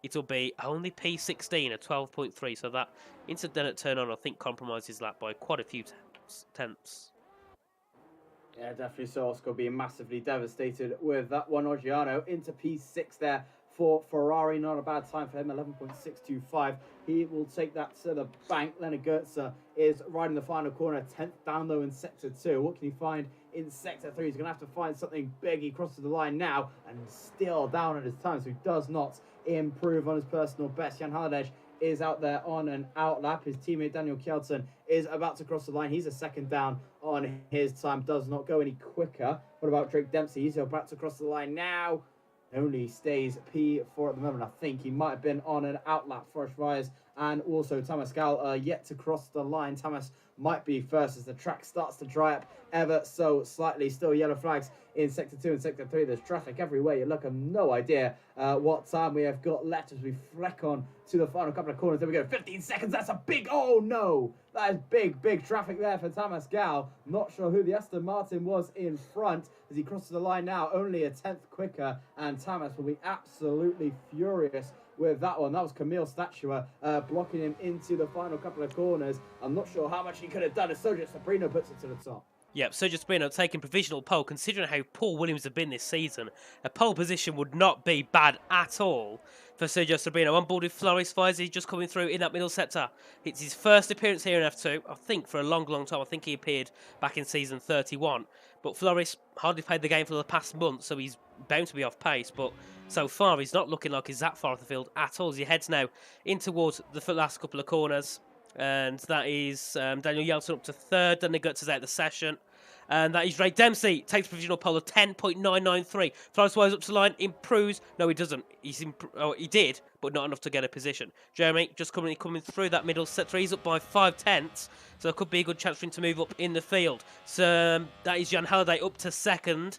It'll be only P16 at 12.3. So that incident at turn on, I think, compromises that by quite a few tenths. Yeah, definitely. So Oscar being massively devastated with that one. Oggiano into P6 there for Ferrari. Not a bad time for him, 11.625. He will take that to the bank. Leonard Goetze is riding the final corner, 10th down though in Sector 2. What can he find in Sector 3? He's going to have to find something big. He crosses the line now and still down at his time, so he does not improve on his personal best. Jan Haladesh is out there on an outlap. His teammate Daniel Kjelsen is about to cross the line. He's a second down on his time. Does not go any quicker. What about Drake Dempsey? He's about to cross the line now. Only stays P4 at the moment. I think he might have been on an outlap. Forest Fires and also Thomas Gal yet to cross the line. Thomas might be first as the track starts to dry up ever so slightly. Still yellow flags in Sector 2 and Sector 3. There's traffic everywhere. You look, I have no idea what time we have got left as we fleck on to the final couple of corners. There we go, 15 seconds. That's a big, oh no! That is big traffic there for Thomas Gal. Not sure who the Aston Martin was in front as he crosses the line now. Only a 10th quicker, and Thomas will be absolutely furious with that one. That was Camille Statua blocking him into the final couple of corners. I'm not sure how much he could have done as Sergio Sabrino puts it to the top. Yep, Sergio Sabrino taking provisional pole. Considering how poor Williams have been this season, a pole position would not be bad at all for Sergio Sabrino. On board with Floris Fizzi just coming through in that middle sector. It's his first appearance here in F2, I think, for a long time. I think he appeared back in season 31. But Floris hardly played the game for the past month, so he's bound to be off pace. But so far, he's not looking like he's that far off the field at all as he heads now in towards the last couple of corners. And that is Daniel Yeltsin up to third. Then the Guts is out of the session. And that is Ray Dempsey. Takes provisional pole of 10.993. Flores Wise up to the line. Improves. No, he doesn't. He did, but not enough to get a position. Jeremy just coming through that middle set 3. He's up by 5/10. So it could be a good chance for him to move up in the field. So that is Jan Halliday up to second.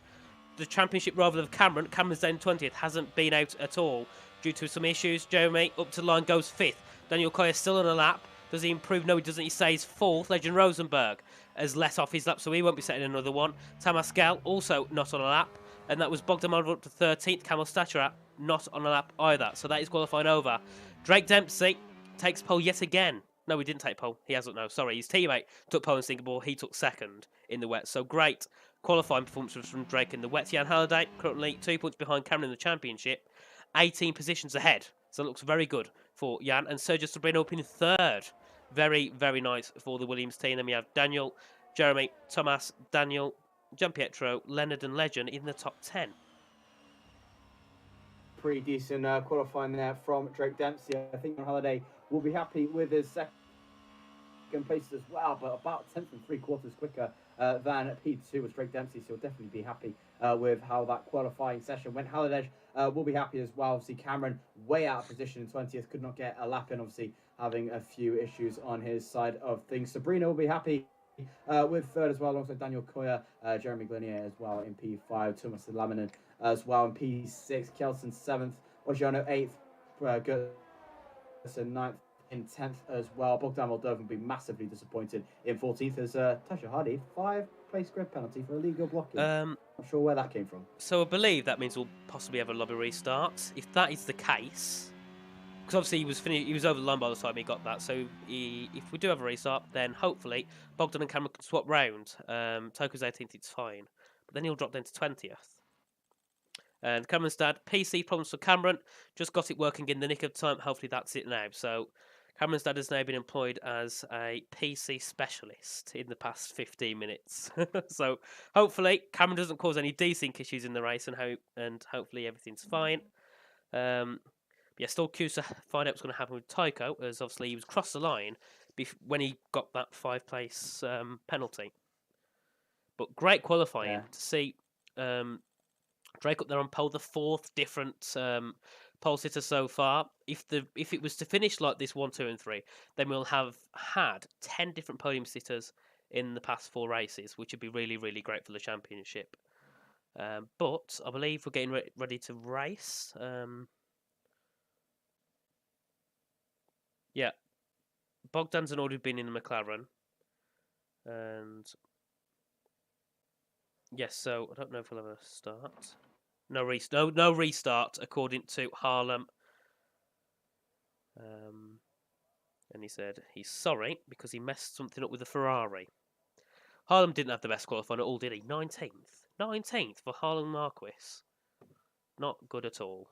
The championship rival of Cameron. Cameron's down 20th. Hasn't been out at all due to some issues. Jeremy up to the line goes 5th. Daniel Koya still on a lap. Does he improve? No, he doesn't. He stays 4th. Legend Rosenberg has let off his lap, so he won't be setting another one. Tamas Gal also not on a lap. And that was Bogdan Marvel up to 13th. Camel Statura not on a lap either. So that is qualifying over. Drake Dempsey takes pole yet again. No, he didn't take pole. He hasn't, no. Sorry, his teammate took pole in Singapore. He took second in the wet. So great qualifying performances from Drake in the wet. Jan Halliday currently 2 points behind Cameron in the championship. 18 positions ahead. So it looks very good for Jan. And Sergio Sabrino up in third. Very, very nice for the Williams team. Then we have Daniel, Jeremy, Thomas, Daniel, Gianpietro, Leonard and Legend in the top 10. Pretty decent qualifying there from Drake Dempsey. I think Halliday will be happy with his second place as well, but about 10th and 3/4 quicker than P2 was Drake Dempsey, so he'll definitely be happy with how that qualifying session went. Halliday will be happy as well. Obviously, Cameron way out of position in 20th, could not get a lap in, obviously having a few issues on his side of things. Sabrina will be happy with third as well, alongside Daniel Koya, Jeremy Glenier as well in P5, Thomas Laminen as well in P6, Kelson 7th, Ogiano 8th, Gerson 9th in 10th as well. Bogdan Moldova will be massively disappointed in 14th as Tasha Hardy, 5-place grid penalty for illegal blocking. Not sure where that came from. So I believe that means we'll possibly have a lobby restart. If that is the case, because obviously he was over the line by the time he got that. So if we do have a restart, then hopefully Bogdan and Cameron can swap round. Toko's 18th, it's fine, but then he'll drop down to 20th. And Cameron's dad, PC problems for Cameron, just got it working in the nick of time. Hopefully that's it now. So Cameron's dad has now been employed as a PC specialist in the past 15 minutes. So hopefully Cameron doesn't cause any desync issues in the race, and hopefully everything's fine. Yeah, still curious to find out what's going to happen with Tycho, as obviously he was crossed the line when he got that 5-place penalty. But great qualifying to see Drake up there on pole, the 4th different pole sitter so far. If it was to finish like this 1, 2, and 3, then we'll have had 10 different podium sitters in the past 4 races, which would be really, really great for the championship. But I believe we're getting ready to race. Yeah, Bogdan's already been in the McLaren, and yes, so I don't know if we'll have a start. No restart according to Harlem. And he said he's sorry because he messed something up with the Ferrari. Harlem didn't have the best qualifying at all, did he? 19th for Harlem Marquis. Not good at all.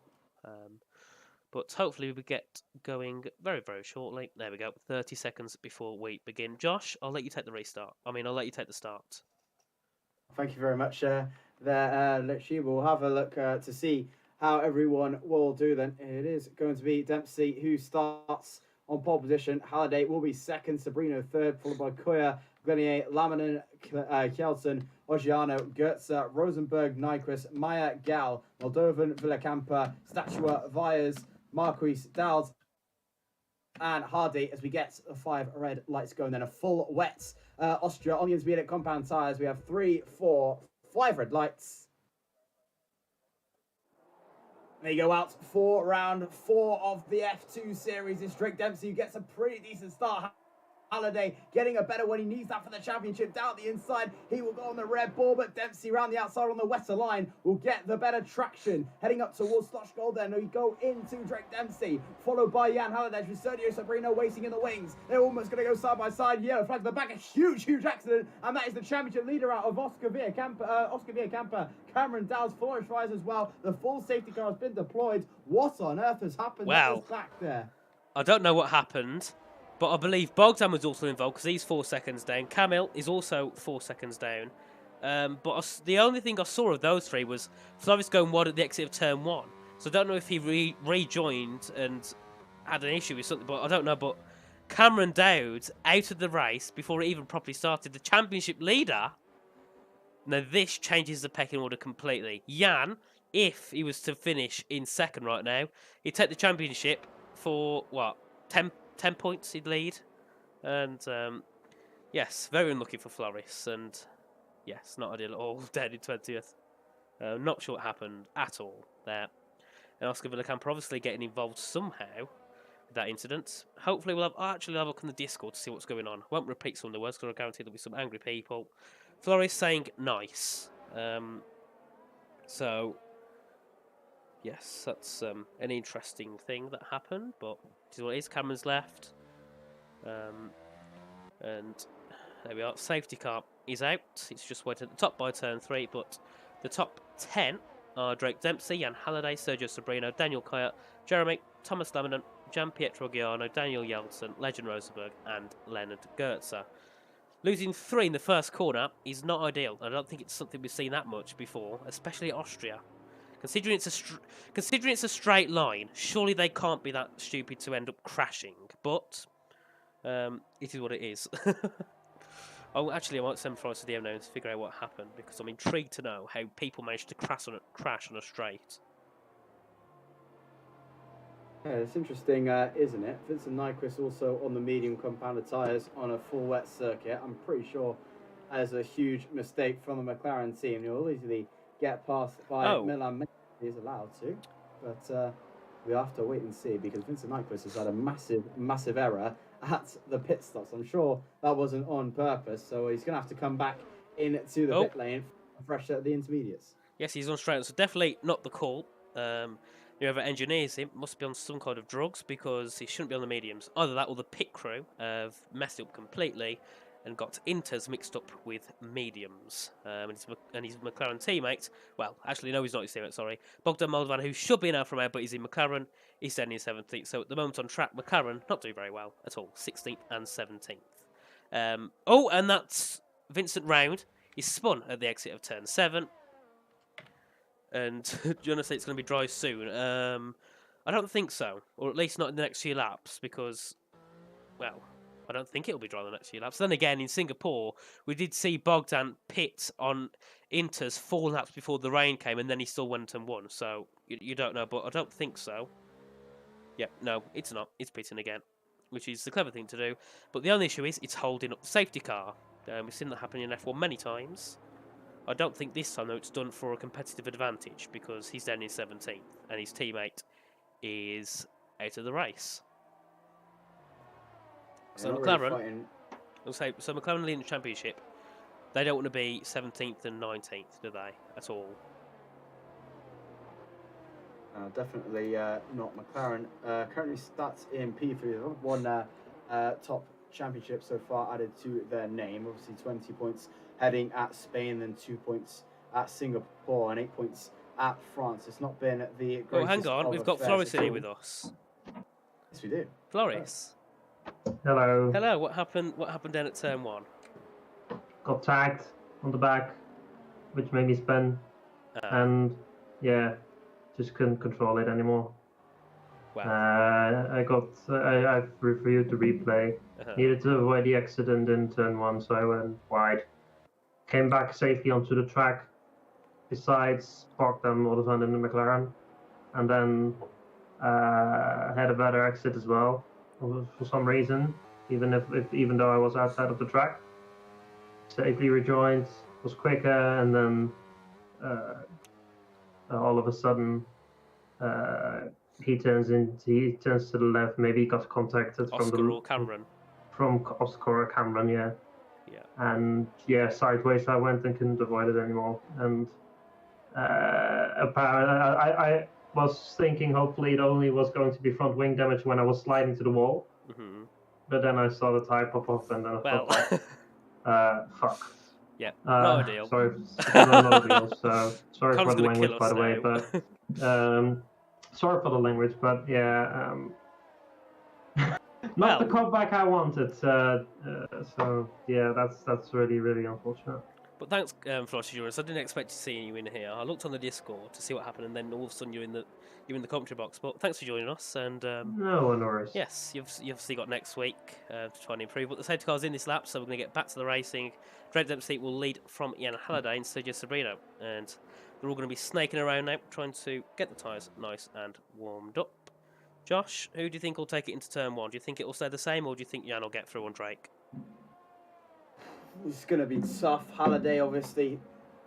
But hopefully we get going very, very shortly. There we go. 30 seconds before we begin. Josh, I'll let you take the restart. I'll let you take the start. Thank you very much there, Literally, we'll have a look to see how everyone will do then. It is going to be Dempsey who starts on pole position. Halliday will be second, Sabrino third, followed by Koya, Glenier, Laminen, Kjelsen, Ogiano, Goetze, Rosenberg, Nyquist, Maya, Gal, Moldovan, Villacampa, Statua, Vyers, Marquis, Dowds, and Hardy as we get the 5 red lights going. Then a full wet Austria on the intermediate compound tyres. We have 3, 4, 5 red lights. They go out for round 4 of the F2 series. It's Drake Dempsey who gets a pretty decent start. Halliday getting a better when he needs that for the championship. Down the inside, he will go on the red ball, but Dempsey around the outside on the wetter line will get the better traction. Heading up towards Stoshgold then, we go into Drake Dempsey, followed by Jan Halliday with Sergio Sabrino waiting in the wings. They're almost going to go side by side. Yellow flag to the back, a huge accident, and that is the championship leader out of Oscar Villacampa. Cameron Dow's flourish rise as well. The full safety car has been deployed. What on earth has happened back there? I don't know what happened. But I believe Bogdan was also involved because he's 4 seconds down. Kamil is also 4 seconds down. But the only thing I saw of those three was Floris going wide at the exit of turn 1. So I don't know if he rejoined and had an issue with something, but I don't know. But Cameron Dowd out of the race before it even properly started. The championship leader. Now this changes the pecking order completely. Jan, if he was to finish in second right now, he'd take the championship for what, 10 points he'd lead, and yes, very unlucky for Floris, and yes, not ideal at all. Dead in 20th. Not sure what happened at all there. And Oscar Villacampa obviously getting involved somehow with that incident. Hopefully I'll actually have a look on the Discord to see what's going on. Won't repeat some of the words because I guarantee there'll be some angry people. Floris saying nice. So yes, that's an interesting thing that happened, but this is what it is. Cameron's left. And there we are. Safety car is out. It's just waiting at the top by turn 3, but the top 10 are Drake Dempsey, Jan Halliday, Sergio Sabrino, Daniel Kayat, Jeremy, Thomas Laminen, Gian Pietro Giano, Daniel Jeltsin, Legend Rosenberg, and Leonard Goetze. Losing 3 in the first corner is not ideal. I don't think it's something we've seen that much before, especially Austria. Considering it's a straight line, surely they can't be that stupid to end up crashing. But it is what it is. Oh, actually, I might send Florence to the now to figure out what happened because I'm intrigued to know how people managed to crash on a straight. Yeah, it's interesting, isn't it? Vincent Nyquist also on the medium compounded tyres on a full wet circuit. I'm pretty sure as a huge mistake from the McLaren team. You'll easily get passed by Milan. He is allowed to, but we have to wait and see because Vincent Nyquist has had a massive error at the pit stops. I'm sure that wasn't on purpose, so he's going to have to come back into the pit lane fresh at the intermediates. Yes, he's on straight, so definitely not the call. Whoever engineers him must be on some kind of drugs because he shouldn't be on the mediums. Either that or the pit crew have messed up completely and got Inters mixed up with mediums. And his McLaren teammate, well, actually, no, he's not his teammate, sorry. Bogdan Moldovan, who should be in Alfa Romeo, but he's in McLaren, he's standing in 17th. So at the moment on track, McLaren not doing very well at all, 16th and 17th. And that's Vincent Round. He's spun at the exit of turn 7. And do you want to say it's going to be dry soon? I don't think so, or at least not in the next few laps, because, well, I don't think it'll be dry in the next few laps. Then again, in Singapore, we did see Bogdan pit on Inters 4 laps before the rain came, and then he still went and won. So you don't know, but I don't think so. Yeah, no, it's not. It's pitting again, which is the clever thing to do. But the only issue is it's holding up the safety car. We've seen that happen in F1 many times. I don't think this time, though, it's done for a competitive advantage because he's down in 17th and his teammate is out of the race. So McLaren, McLaren leading the championship. They don't want to be 17th and 19th, do they? At all? Definitely not. McLaren currently stats in P3. One top championship so far added to their name. Obviously 20 points heading at Spain, then 2 points at Singapore and 8 points at France. It's not been the greatest. Oh, hang on. of We've got affairs Floris at in here all. with us. Yes, we do. Floris. Hello. Hello. What happened? What happened down at turn 1? Got tagged on the back, which made me spin, and yeah, just couldn't control it anymore. Wow. I've reviewed the replay. Needed to avoid the accident in turn 1, so I went wide. Came back safely onto the track. Besides, parked them all the time in the McLaren, and then had a better exit as well for some reason. Even though I was outside of the track, safely rejoined, was quicker, and then all of a sudden he turns to the left. Maybe he got contacted Oscar or Cameron. From Oscar or Cameron, yeah. Yeah. And yeah, sideways I went and couldn't avoid it anymore. And apparently, I was thinking hopefully it only was going to be front wing damage when I was sliding to the wall. Mm-hmm. But then I saw the tire pop off, and then I thought, fuck. Yeah, no ideal. Sorry, no ideal. So sorry for the language, by the way. now. But sorry for the language, but yeah, not the comeback I wanted. So yeah, that's really unfortunate. But thanks, Floris, for joining us. I didn't expect to see you in here. I looked on the Discord to see what happened, and then all of a sudden you're in the commentary box. But thanks for joining us. And no worries. yes, you've obviously got next week to try and improve. But the safety car's in this lap, so we're going to get back to the racing. Drake Dempsey will lead from Ian Halliday and Sergio Sabrino, and they're all going to be snaking around now, trying to get the tyres nice and warmed up. Josh, who do you think will take it into turn 1? Do you think it will stay the same, or do you think Jan will get through on Drake? It's going to be tough. Halliday, obviously,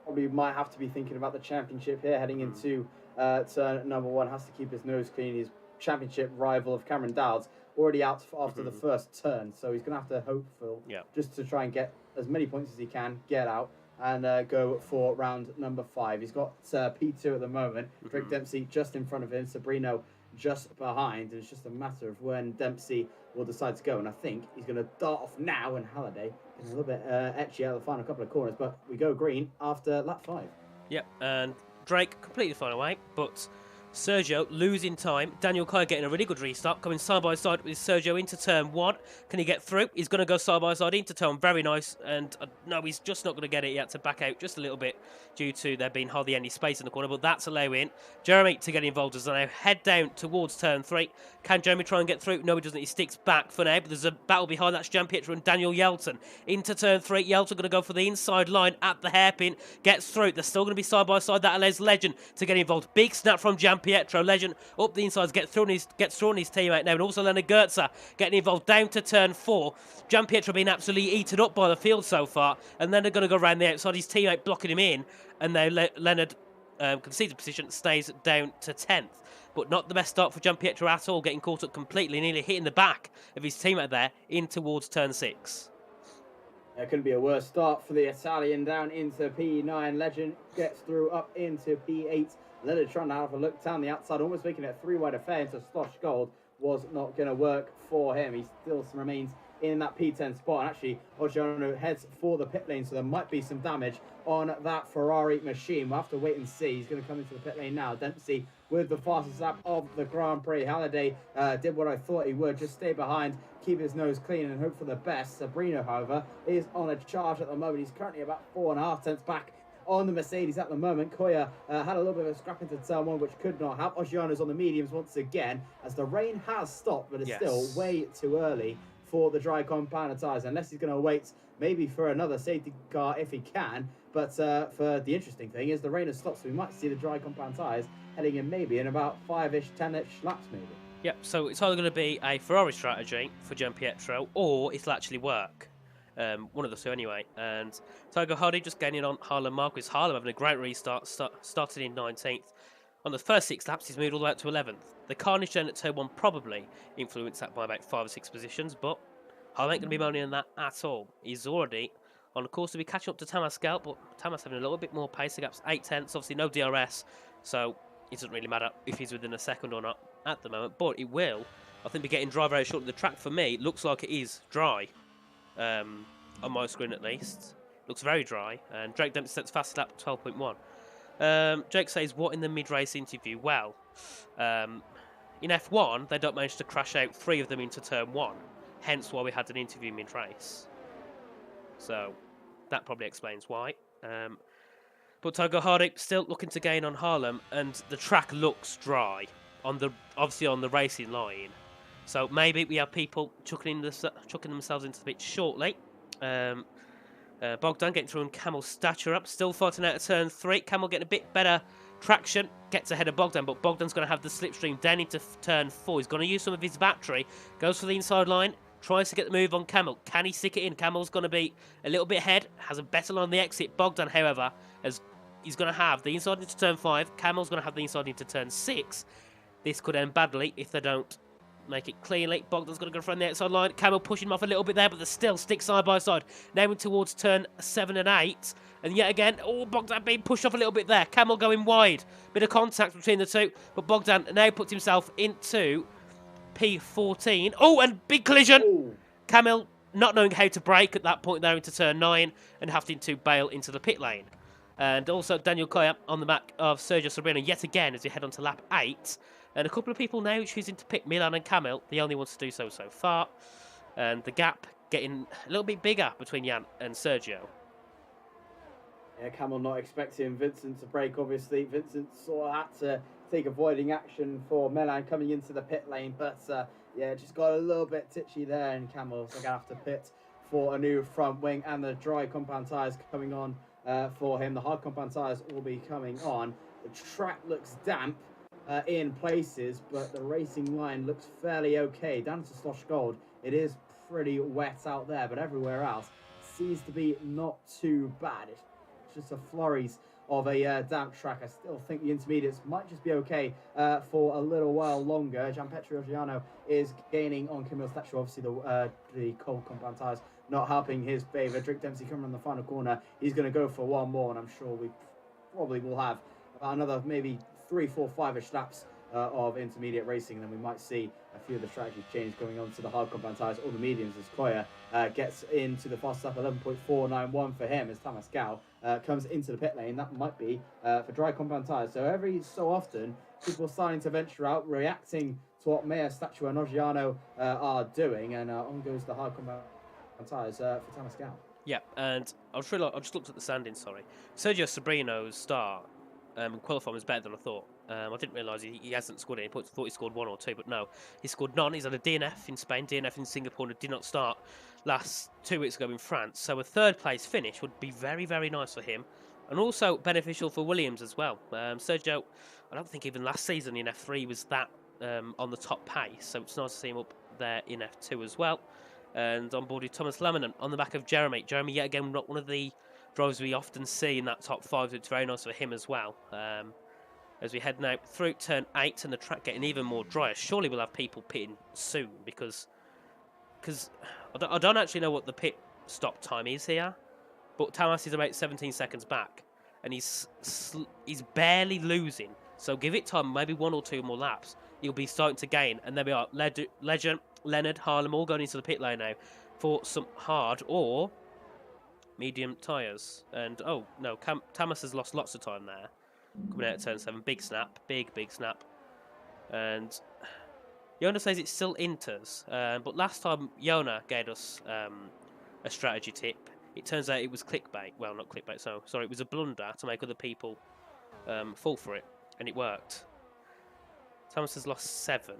probably might have to be thinking about the championship here, heading into turn number 1. Has to keep his nose clean. His championship rival of Cameron Dowd's already out after the first turn, so he's going to have to hope for just to try and get as many points as he can, get out, and go for round number 5. He's got P2 at the moment. Drake Dempsey just in front of him. Sabrino just behind, and it's just a matter of when Dempsey will decide to go, and I think he's going to dart off now, and Halliday is a little bit etchy out of the final couple of corners, but we go green after lap 5. Yep, and Drake completely fine away, but Sergio losing time. Daniel Kaya getting a really good restart, coming side by side with Sergio into turn 1. Can he get through? He's going to go side by side into turn. Very nice, and no, he's just not going to get it yet to back out just a little bit due to there being hardly any space in the corner, but that's allowing Jeremy to get involved as they now head down towards turn 3. Can Jeremy try and get through? No, he doesn't. He sticks back for now, but there's a battle behind. That's Gianpietro and Daniel Yelton into turn 3. Yelton going to go for the inside line at the hairpin, gets through. They're still going to be side by side. That allows Legend to get involved. Big snap from Gianpietro. Legend up the insides, gets through on his teammate now, and also Leonard Goetzer getting involved down to turn 4. Gianpietro being absolutely eaten up by the field so far, and then they're going to go around the outside. His teammate blocking him in, and now Leonard concedes a position, stays down to 10th. But not the best start for Gianpietro at all, getting caught up completely, nearly hitting the back of his teammate there in towards turn 6. It couldn't be a worse start for the Italian down into P9. Legend gets through up into P8. Leonard trying to have a look down the outside, almost making it a 3-wide affair into Slosh Gold. Was not going to work for him. He still remains in that P10 spot. And actually, Oggiano heads for the pit lane, so there might be some damage on that Ferrari machine. We'll have to wait and see. He's going to come into the pit lane now. Dempsey with the fastest lap of the Grand Prix. Halliday did what I thought he would, just stay behind, keep his nose clean and hope for the best. Sabrino, however, is on a charge at the moment. He's currently about 4.5 tenths back on the Mercedes at the moment. Koya had a little bit of a scrap into turn 1, which could not help. Oggiano's on the mediums once again, as the rain has stopped, but it's still way too early for the dry compounder tyres, unless he's going to wait maybe for another safety car if he can. But for the interesting thing is the rain has stopped, so we might see the dry compound tyres heading in maybe in about 5-ish, 10-ish laps maybe. Yep, so it's either going to be a Ferrari strategy for Gianpietro, or it'll actually work. One of the two anyway. And Tiger Hardy just gaining on Harlem Marquez. Harlem having a great restart, started in 19th. On the first 6 laps, he's moved all the way up to 11th. The carnage down at turn 1 probably influenced that by about 5 or 6 positions, but Harlem ain't going to be moaning on that at all. He's already on course to be catching up to Tamas Gelt, but Tamas having a little bit more pace. The gap's 8 tenths, obviously no DRS, so it doesn't really matter if he's within a second or not at the moment, but it will, I think, be getting dry very shortly. The track for me looks like it is dry. On my screen at least. Looks very dry. And Drake Dempsey sets fast lap 12.1. Jake says, what in the mid-race interview? Well, in F1, they don't manage to crash out 3 of them into turn 1. Hence why we had an interview mid-race. So, that probably explains why. But Togo Hardy still looking to gain on Harlem, and the track looks dry, obviously on the racing line. So maybe we have people chucking themselves into the pit shortly. Bogdan getting through and Camel's stature up, still fighting out of turn 3. Camel getting a bit better traction, gets ahead of Bogdan, but Bogdan's going to have the slipstream down into turn 4. He's going to use some of his battery, goes for the inside line, tries to get the move on Camel. Can he stick it in? Camel's going to be a little bit ahead, has a better line on the exit. Bogdan, however, he's going to have the inside into turn 5. Camel's going to have the inside into turn 6. This could end badly if they don't make it cleanly. Bogdan's going to go from the outside line. Camel pushing him off a little bit there, but they're still stick side by side. Now in towards turn 7 and 8. And yet again, Bogdan being pushed off a little bit there. Camel going wide. Bit of contact between the two. But Bogdan now puts himself into P14. Oh, and big collision. Ooh. Camel not knowing how to brake at that point there into turn 9 and having to bail into the pit lane. And also Daniel Koya on the back of Sergio Sabrina yet again as we head on to lap 8. And a couple of people now choosing to pick Milan and Camel, the only ones to do so far. And the gap getting a little bit bigger between Jan and Sergio. Yeah, Camel not expecting Vincent to break, obviously. Vincent sort of had to take avoiding action for Milan coming into the pit lane. But, yeah, just got a little bit titchy there. And Camel's going to have to pit for a new front wing. And the dry compound tyres coming on for him. The hard compound tyres will be coming on. The track looks damp in places, but the racing line looks fairly okay. Down to Slosh Gold, it is pretty wet out there, but everywhere else seems to be not too bad. It's just a flurries of a damp track. I still think the intermediates might just be okay for a little while longer. Gianpietro Giano is gaining on Camille Stature. Obviously, the cold compound tyres not helping his favour. Drake Dempsey coming on the final corner. He's going to go for one more, and I'm sure we probably will have another maybe 3, 4, 5-ish laps of intermediate racing, and then we might see a few of the strategies change going on to the hard compound tyres or the mediums as Koya gets into the fast lap. 11.491 for him as Thomas Gal comes into the pit lane. That might be for dry compound tyres. So every so often, people are starting to venture out, reacting to what Mea, Statua and Oggiano are doing, and on goes the hard compound tyres for Thomas Gal. Yeah, and I just looked at the standings, sorry. Sergio Sabrino's start qualifying was better than I thought. I didn't realise he hasn't scored any points. I thought he scored 1 or 2, but no. He scored none. He's had a DNF in Spain, DNF in Singapore, and did not start last 2 weeks ago in France. So a 3rd place finish would be very, very nice for him. And also beneficial for Williams as well. Sergio, I don't think even last season in F3 was that on the top pace. So it's nice to see him up there in F2 as well. And on board with Thomas Laminen on the back of Jeremy. Jeremy, yet again, not one of the drivers we often see in that top 5, so it's very nice for him as well. As we head now through turn 8 and the track getting even more dry, surely we'll have people pitting soon because I don't actually know what the pit stop time is here, but Tamas is about 17 seconds back and he's barely losing. So give it time, maybe 1 or 2 more laps. He'll be starting to gain, and there we are. Legend, Leonard, Harlem all going into the pit lane now for some hard or medium tyres. And oh no, Tamas has lost lots of time there. Coming out at turn 7, big snap, big snap. And Yona says it still enters, but last time Yona gave us a strategy tip. It turns out it was clickbait. Well, not clickbait, sorry, it was a blunder to make other people fall for it, and it worked. Thomas has lost 7.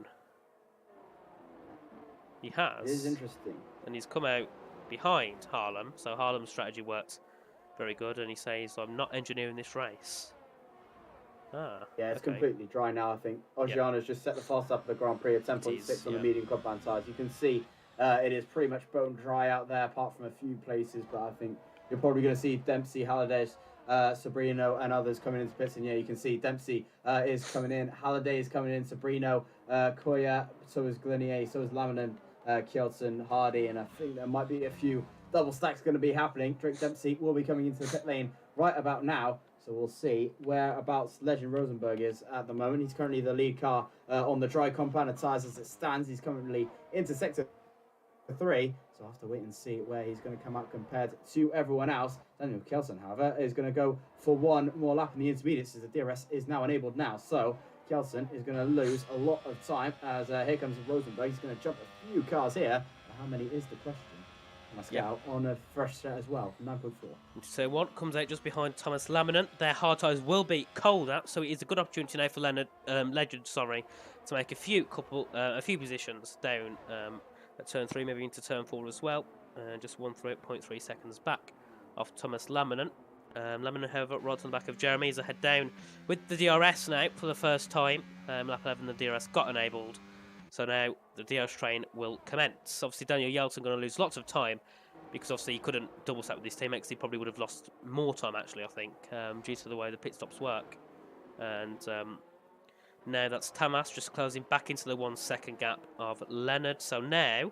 He has. It is interesting. And he's come out behind Harlem, so Harlem's strategy worked very good, and he says, I'm not engineering this race. Yeah, it's okay. completely dry now, I think. Oggiano's just set the fast up of the Grand Prix at 10.6 on the medium compound tyres. You can see it is pretty much bone dry out there, apart from a few places, but I think you're probably going to see Dempsey, Halliday, Sabrino and others coming into pits. And yeah, you can see Dempsey is coming in, Halliday is coming in, Sabrino, Koya, so is Glenier, so is Laminen, Kjelsen, Hardy, and I think there might be a few double stacks going to be happening. Drake Dempsey will be coming into the pit lane right about now. So we'll see whereabouts Legend Rosenberg is at the moment. He's currently the lead car on the dry compound tyres as it stands. He's currently into sector 3. So I'll have to wait and see where he's going to come out compared to everyone else. Daniel Kelson, however, is going to go for one more lap in the intermediates as the DRS is now enabled now. So Kelson is going to lose a lot of time as here comes Rosenberg. He's going to jump a few cars here. But how many is the question? Pascal on a fresh set as well, 9.4. So one comes out just behind Thomas Laminant. Their hard tyres will be colder, so it is a good opportunity now for Legend, to make a few positions down at turn 3, maybe into turn 4 as well. Just 0.3 seconds back off Thomas Laminant. Laminant, however, right on the back of Jeremy as I head down with the DRS now for the first time. Lap 11, the DRS got enabled. So now the DRS train will commence. Obviously, Daniel Yelton going to lose lots of time because obviously he couldn't double stack with his teammates. He probably would have lost more time, actually, I think, due to the way the pit stops work. And now that's Tamas just closing back into the 1 second gap of Leonard. So now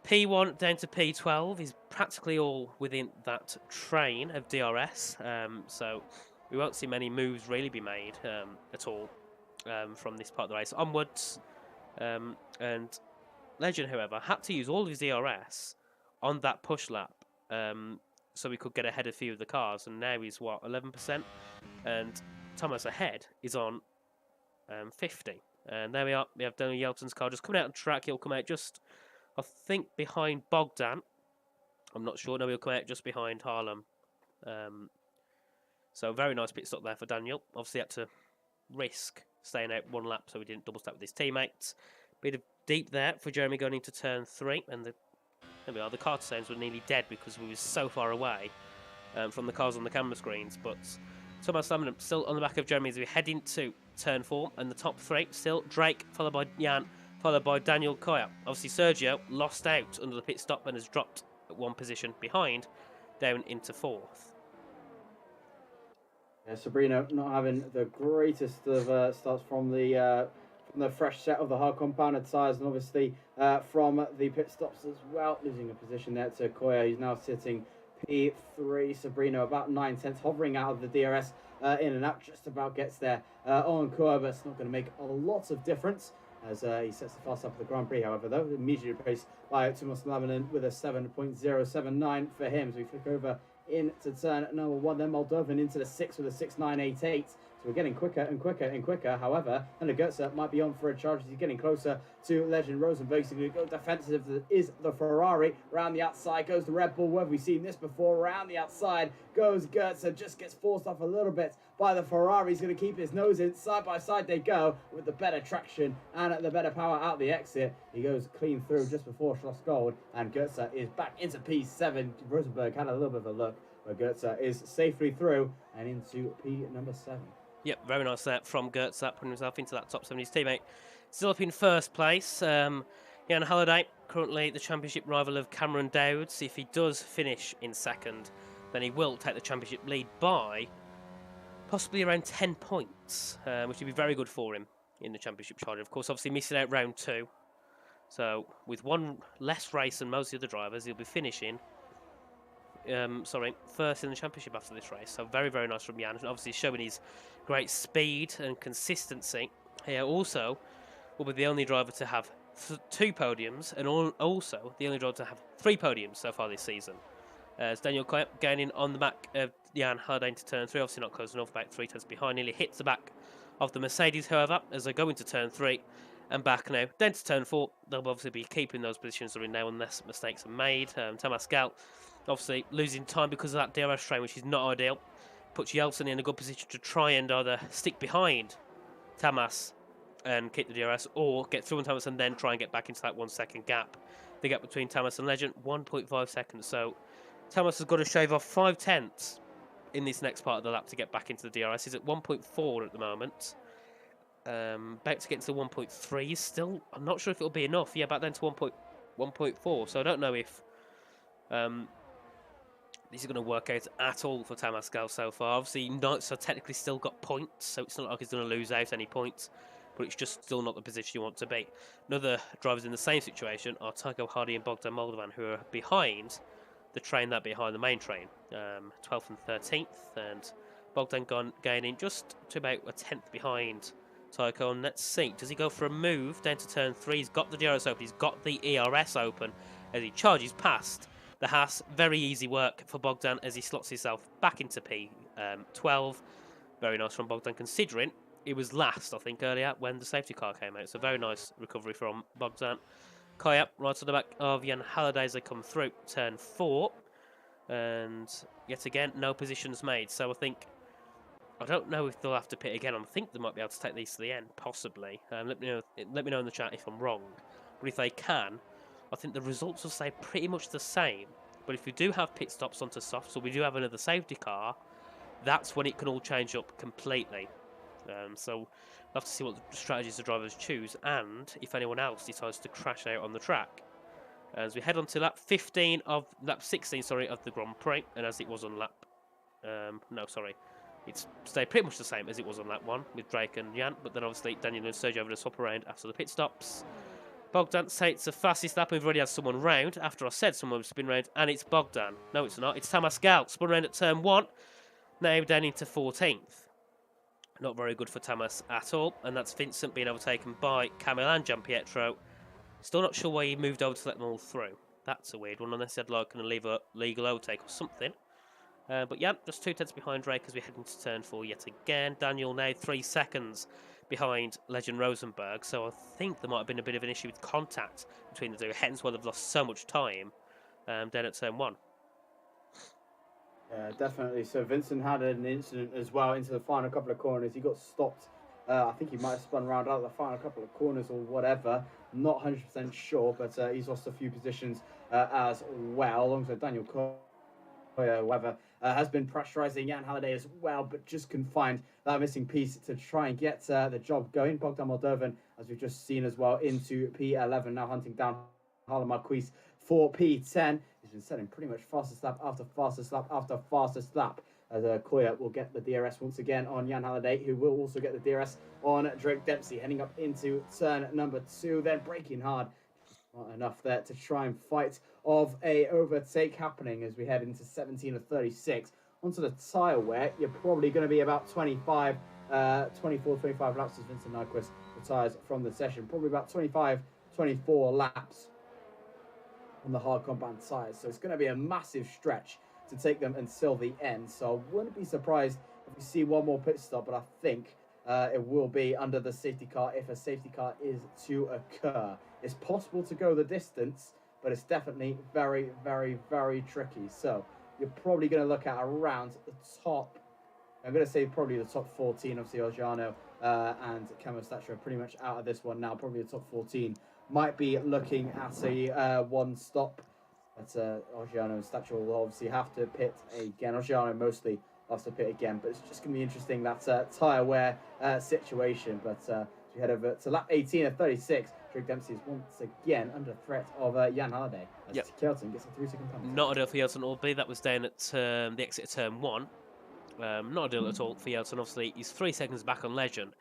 P1 down to P12 is practically all within that train of DRS. So we won't see many moves really be made at all from this part of the race onwards. And Legend, however, had to use all of his DRS on that push lap so we could get ahead of a few of the cars. And now he's, 11%? And Thomas ahead is on 50. And there we are. We have Daniel Yelton's car just coming out on track. He'll come out just, I think, behind Bogdan. I'm not sure. No, he'll come out just behind Harlem. So very nice pit stop there for Daniel. Obviously had to risk staying out one lap so he didn't double stack with his teammates. Bit of deep there for Jeremy going into turn 3, and there we are. The car sounds were nearly dead because we were so far away from the cars on the camera screens. But Thomas Laminant still on the back of Jeremy as we head into turn 4, and the top 3 still Drake, followed by Jan, followed by Daniel Koya. Obviously Sergio lost out under the pit stop and has dropped at 1 position behind, down into 4th. Yeah, Sabrina not having the greatest of starts from the fresh set of the hard compounded tyres, and obviously from the pit stops as well, losing a position there to Koya. He's now sitting P3. Sabrina about 9/10, hovering out of the DRS in and out, just about gets there on Koya, but it's not going to make a lot of difference as he sets the fast up of the Grand Prix. However, though, immediately replaced by Thomas Laminant with a 7.079 for him. So we flick over into turn number 1, then Moldovan into the 6 with a 6.988. So we're getting quicker and quicker and quicker. However, Henrik Goetze might be on for a charge as he's getting closer to Legend Rosenberg. So going to go defensive is the Ferrari. Around the outside goes the Red Bull. Where have we seen this before? Around the outside goes Goetze. Just gets forced off a little bit by the Ferrari. He's going to keep his nose in. Side by side they go with the better traction and the better power out the exit. He goes clean through just before Schloss Gold. And Goetze is back into P7. Rosenberg had a little bit of a look, but Goetze is safely through and into P number 7. Yep, very nice there from Gertz, putting himself into that top 7. His teammate still up in first place. Jan Halliday, currently the championship rival of Cameron Dowds. If he does finish in second, then he will take the championship lead by possibly around 10 points, which would be very good for him in the championship charge. Of course, obviously missing out round 2. So with one less race than most of the other drivers, he'll be finishing first in the championship after this race. So very, very nice from Jan. Obviously showing his great speed and consistency. Here also will be the only driver to have 2 podiums, and also the only driver to have 3 podiums so far this season. As Daniel Koya gaining on the back of Jan Halliday into turn 3, obviously not close enough, about 3 turns behind, nearly hits the back of the Mercedes, however, as they go into turn 3 and back now. Then to turn 4, they'll obviously be keeping those positions they're in now unless mistakes are made. Tamas Gal obviously losing time because of that DRS train, which is not ideal. Puts Yeltsin in a good position to try and either stick behind Tamas and keep the DRS, or get through on Tamas and then try and get back into that 1 second gap. The gap between Tamas and Legend, 1.5 seconds. So Tamas has got to shave off 5/10 in this next part of the lap to get back into the DRS. He's at 1.4 at the moment. Back to get to 1.3 still. I'm not sure if it'll be enough. Yeah, back then to 1.4. So I don't know if this is going to work out at all for Tamas Gal so far. Obviously, Knights are technically still got points, so it's not like he's going to lose out any points, but it's just still not the position you want to be. Another drivers in the same situation are Tycho Hardy and Bogdan Moldovan, who are behind the train that behind the main train, 12th and 13th, and Bogdan gaining just to about a 10th behind Tycho, and let's see. Does he go for a move down to turn 3? He's got the DRS open. He's got the ERS open as he charges past the Haas. Very easy work for Bogdan as he slots himself back into P12. Very nice from Bogdan, considering he was last, I think, earlier when the safety car came out. So very nice recovery from Bogdan. Kayap right to the back of Jan Halliday as they come through turn 4. And yet again, no positions made. So I don't know if they'll have to pit again. I think they might be able to take these to the end, possibly. Let me know in the chat if I'm wrong. But if they can, I think the results will stay pretty much the same. But if we do have pit stops onto softs, or we do have another safety car, that's when it can all change up completely. So we'll have to see what strategies the drivers choose, and if anyone else decides to crash out on the track. As we head on to lap 16 of lap 16, sorry, of the Grand Prix, and as it was on lap, it's stayed pretty much the same as it was on lap 1 with Drake and Jan, but then obviously Daniel and Sergio over to swap around after the pit stops. Bogdan say it's the fastest lap. We've already had someone round after I said someone would spin round, and it's Bogdan. No, it's not. It's Tamas Gal. Spun round at turn 1, now down into 14th. Not very good for Tamas at all, and that's Vincent being overtaken by Camille and Gianpietro. Still not sure why he moved over to let them all through. That's a weird one, unless he had like an illegal overtake or something. But yeah, just 2 tenths behind Drake as we head into turn 4 yet again. Daniel now 3 seconds behind Legend Rosenberg, so I think there might have been a bit of an issue with contact between the two, hence why they've lost so much time down at turn 1. Yeah, definitely. So Vincent had an incident as well into the final couple of corners. He got stopped. I think he might have spun around out of the final couple of corners or whatever. Not 100% sure, but he's lost a few positions as well, alongside Daniel However, has been pressurising Jan Halliday as well, but just couldn't find that missing piece to try and get the job going. Bogdan Moldovan, as we've just seen as well, into P11, now hunting down Harlem Marquise for P10. He's been setting pretty much fastest lap after fastest lap after fastest lap. As Koya will get the DRS once again on Jan Halliday, who will also get the DRS on Drake Dempsey, heading up into turn number 2, then braking hard. Not enough there to try and fight of a overtake happening as we head into 17 of 36. Onto the tyre wear, you're probably going to be about 24, 25 laps as Vincent Nyquist retires from the session. Probably about 24 laps on the hard compound tyres. So it's going to be a massive stretch to take them until the end. So I wouldn't be surprised if we see one more pit stop, but I think it will be under the safety car if a safety car is to occur. It's possible to go the distance, but it's definitely very, very, very tricky. So you're probably going to look at around the top, I'm going to say probably the top 14. Obviously, Orgiano and Camo Statue are pretty much out of this one now. Probably the top 14 might be looking at a one stop. But Orgiano and Statue will obviously have to pit again. Orgiano mostly has to pit again, but it's just going to be interesting, that tyre wear situation. But as we head over to lap 18 of 36, Drake Dempsey is once again under threat of Jan Halliday. As Kelton gets a 3-second penalty. Not ideal for Yelton, albeit that was down at the exit of turn 1. Not ideal at all for Yelton. Obviously, he's 3 seconds back on Legend.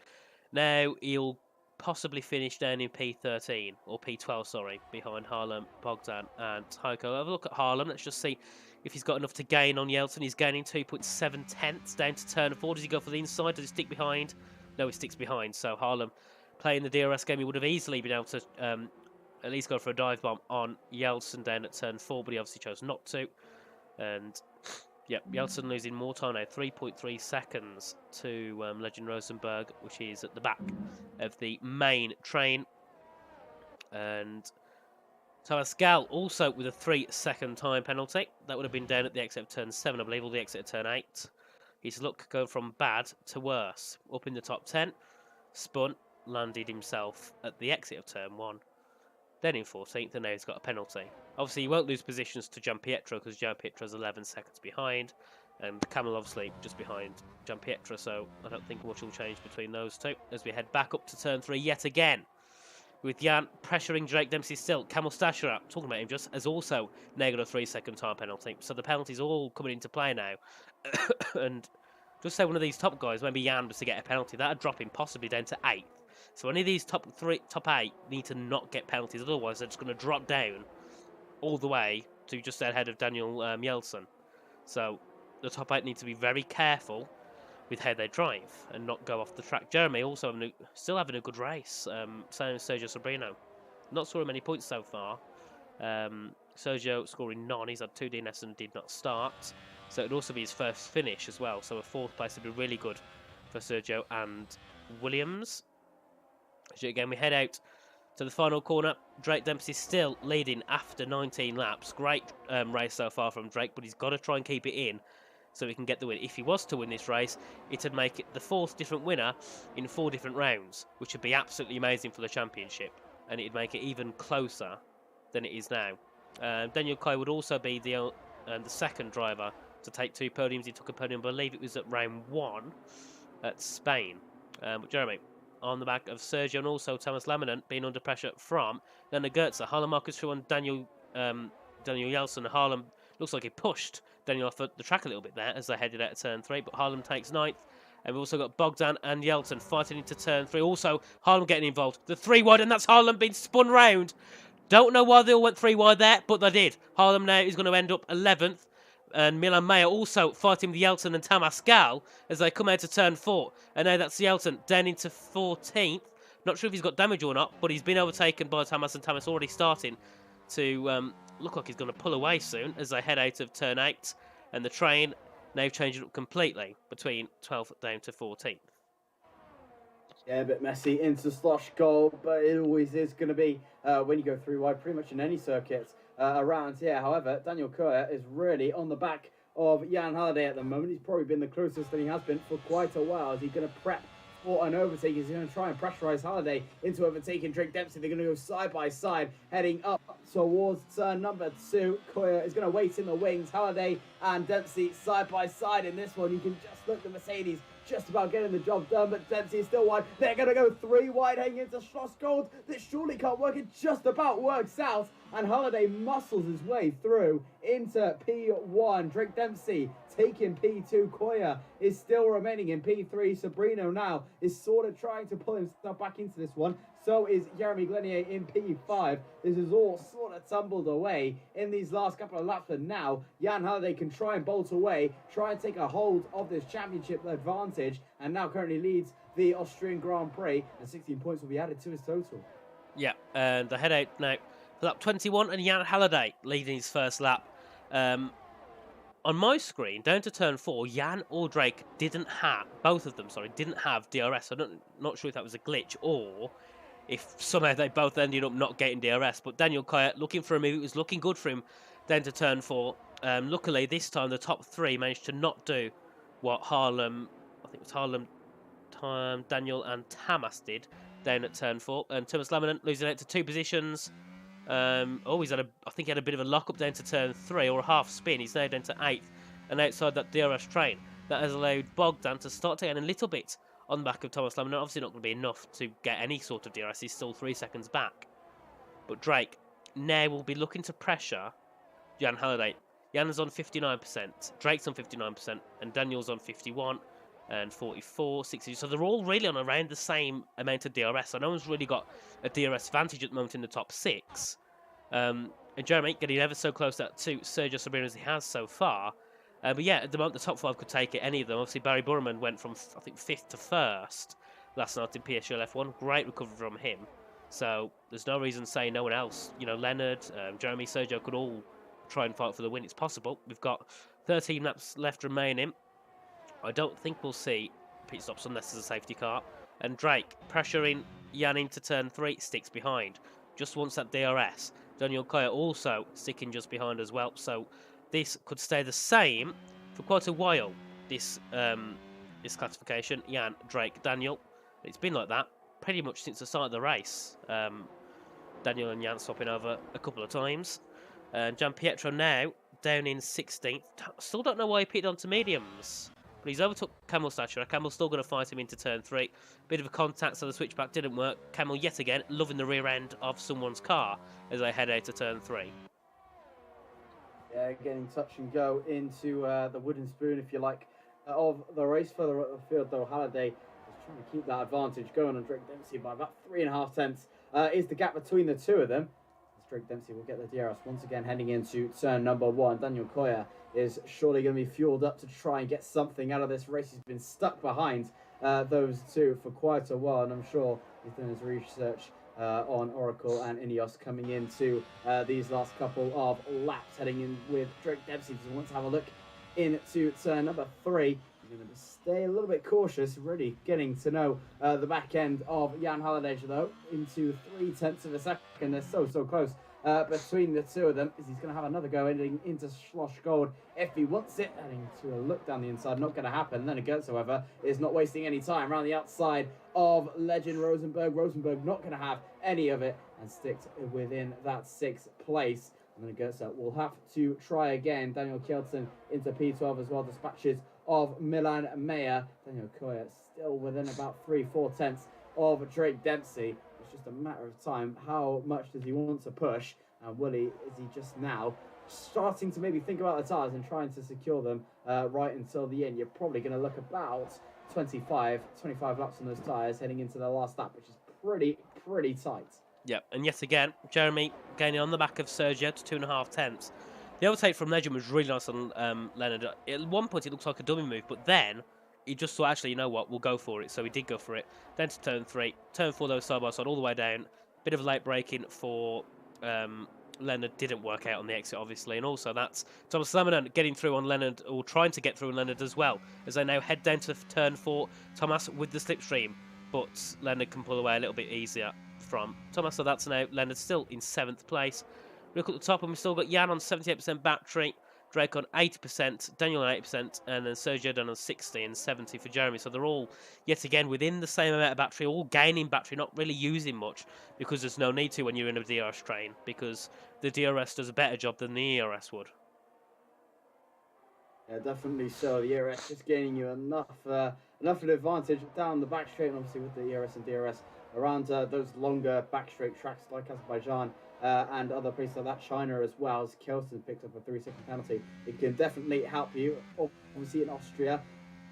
Now he'll possibly finish down in P13 or P12, sorry, behind Harlem, Bogdan, and Tycho. Have a look at Harlem. Let's just see if he's got enough to gain on Yelton. He's gaining 2.7 tenths down to turn 4. Does he go for the inside? Does he stick behind? No, he sticks behind. So Harlem, playing the DRS game, he would have easily been able to at least go for a dive bomb on Yeltsin down at turn 4, but he obviously chose not to. And yeah, Yeltsin losing more time now, 3.3 seconds to Legend Rosenberg, which is at the back of the main train. And Thomas Gal also with a 3-second time penalty. That would have been down at the exit of turn 7, I believe, or the exit of turn 8. His luck going from bad to worse. Up in the top 10, spun, landed himself at the exit of turn 1. Then in 14th, and now he's got a penalty. Obviously, he won't lose positions to Gianpietro because Gianpietro's 11 seconds behind, and Camel obviously just behind Gianpietro, so I don't think much will change between those two as we head back up to turn 3 yet again. With Jan pressuring Drake Dempsey still. Camel Stasher, talking about him just, has also negative 3-second time penalty. So the penalties all coming into play now. And just say one of these top guys, maybe Jan, was to get a penalty, that would drop him possibly down to 8th. So any of these top 8 need to not get penalties, otherwise they're just going to drop down all the way to just ahead of Daniel Yeltsin. So the top 8 need to be very careful with how they drive and not go off the track. Jeremy also still having a good race. Same as Sergio Sobrino. Not scoring many points so far. Sergio scoring none. He's had 2 DNS and did not start. So it'd also be his first finish as well. So a 4th place would be really good for Sergio and Williams. So again, we head out to the final corner. Drake Dempsey still leading after 19 laps. Great race so far from Drake, but he's got to try and keep it in so he can get the win. If he was to win this race, it'd make it the 4th different winner in 4 different rounds, which would be absolutely amazing for the championship, and it'd make it even closer than it is now. Daniel Kai would also be the second driver to take 2 podiums. He took a podium, I believe it was at round 1 at Spain. But Jeremy, on the back of Sergio and also Thomas Laminant being under pressure from Lena Goetze. Harlem Marcus through on Daniel Jelson. Harlem looks like he pushed Daniel off the track a little bit there as they headed out of turn 3, but Harlem takes 9th. And we've also got Bogdan and Yelton fighting into turn 3. Also, Harlem getting involved. The 3 wide, and that's Harlem being spun round. Don't know why they all went 3 wide there, but they did. Harlem now is going to end up 11th. And Milan Mayer also fighting with Yelton and Tamas Gal as they come out to turn 4. And now that's Yelton down into 14th. Not sure if he's got damage or not, but he's been overtaken by Tamas, and Tamas already starting to look like he's going to pull away soon as they head out of turn 8. And the train now changing up completely between 12th down to 14th. Yeah, a bit messy into slosh goal, but it always is going to be when you go 3 wide, pretty much in any circuit around here. However, Daniel Kerr is really on the back of Jan Halliday at the moment. He's probably been the closest that he has been for quite a while. Is he going to prep for an overtake? He's going to try and pressurise Halliday into overtaking Drake Dempsey. They're going to go side by side, heading up towards turn number 2. Koya is going to wait in the wings. Halliday and Dempsey side by side in this one. You can just look at the Mercedes just about getting the job done, but Dempsey is still wide. They're going to go 3 wide heading into Schloss Gold. This surely can't work. It just about works out, and Halliday muscles his way through into P1. Drake Dempsey taking P2. Koya is still remaining in P3. Sabrino now is sort of trying to pull himself back into this one. So is Jeremy Glenier in P5. This is all sort of tumbled away in these last couple of laps, but now Jan Halliday can try and bolt away, try and take a hold of this championship advantage, and now currently leads the Austrian Grand Prix, and 16 points will be added to his total. Yeah, and the head out now for lap 21, and Jan Halliday leading his first lap. On my screen, down to turn 4, Jan or Drake both of them didn't have DRS. I'm not sure if that was a glitch or if somehow they both ended up not getting DRS. But Daniel Kayat looking for a move. It was looking good for him down to turn 4. Luckily, this time the top 3 managed to not do what Harlem, Daniel and Tamas did down at turn 4. And Thomas Laminant losing out to 2 positions. I think he had a bit of a lock-up down to turn 3 or a half spin. He's now down to 8th and outside that DRS train. That has allowed Bogdan to start taking a little bit on the back of Thomas Laminant. Obviously not going to be enough to get any sort of DRS. He's still 3 seconds back. But Drake now will be looking to pressure Jan Halliday. Jan is on 59%, Drake's on 59%, and Daniel's on 51 and 44, 60. So they're all really on around the same amount of DRS. So no one's really got a DRS advantage at the moment in the top 6. And Jeremy getting ever so close to Sergio Sobrino as he has so far. But yeah, at the moment the top 5 could take it, any of them. Obviously Barry Burman went from, I think, 5th to 1st last night in PSGL F1. Great recovery from him. So there's no reason saying no one else. You know, Leonard, Jeremy, Sergio could all try and fight for the win. It's possible. We've got 13 laps left remaining. I don't think we'll see pit stops unless there's a safety car. And Drake pressuring Jan into turn 3, sticks behind. Just wants that DRS. Daniel Kaya also sticking just behind as well. So this could stay the same for quite a while. This classification, Jan, Drake, Daniel. It's been like that pretty much since the start of the race. Daniel and Jan swapping over a couple of times. Gian Pietro now down in 16th. Still don't know why he pitted onto mediums. But he's overtook Camel Statura. Camel's still going to fight him into turn 3. Bit of a contact, so the switchback didn't work. Camel yet again loving the rear end of someone's car as they head out to turn 3. Yeah, getting touch and go into the wooden spoon, if you like, of the race. Further up the field, though, Halliday is trying to keep that advantage going on Drake Dempsey by about 3.5 tenths. Is the gap between the two of them. Drake Dempsey will get the DRS once again heading into turn number 1. Daniel Koya is surely going to be fueled up to try and get something out of this race. He's been stuck behind those two for quite a while, and I'm sure he's done his research on Oracle and Ineos coming into these last couple of laps, heading in with Drake Dempsey. Does he want to have a look into turn number 3? He's going to stay a little bit cautious, really getting to know the back end of Jan Halliday, though, into 0.3 of a second. They're so close between the two of them, as he's going to have another go heading into Schloss Gold if he wants it, heading to a look down the inside. Not going to happen. Then Gertz, however, is not wasting any time around the outside of Legend Rosenberg. Rosenberg not going to have any of it and sticked within that 6th place. And then Gertz will have to try again. Daniel Kjelsen into P12 as well. Dispatches of Milan Mayer. Daniel Koya still within about 3-4 tenths of Drake Dempsey. It's just a matter of time. How much does he want to push? And is he just now starting to maybe think about the tyres and trying to secure them right until the end? You're probably going to look about 25 laps on those tyres heading into the last lap, which is pretty tight. Yep, and yet again, Jeremy gaining on the back of Sergio to 2.5 tenths. The overtake from Legend was really nice on Leonard. At one point, it looks like a dummy move, but then he just thought, actually, you know what, we'll go for it. So he did go for it. Then to turn 3. Turn 4, though, side by side, all the way down. Bit of a late braking for Leonard. Didn't work out on the exit, obviously. And also, that's Thomas Lamanon getting through on Leonard, or trying to get through on Leonard as well, as they now head down to turn 4. Thomas with the slipstream, but Leonard can pull away a little bit easier from Thomas. So that's now Leonard still in 7th place. Look at the top, and we've still got Jan on 78% battery, Drake on 80%, Daniel on 80%, and then Sergio down on 60 and 70 for Jeremy. So they're all, yet again, within the same amount of battery, all gaining battery, not really using much, because there's no need to when you're in a DRS train, because the DRS does a better job than the ERS would. Yeah, definitely so. The ERS just gaining you enough of an advantage down the back straight, and obviously with the ERS and DRS around those longer back straight tracks like Azerbaijan and other places like that, China as well, as Kjelsen picked up a 3-second penalty. It can definitely help you. Obviously in Austria,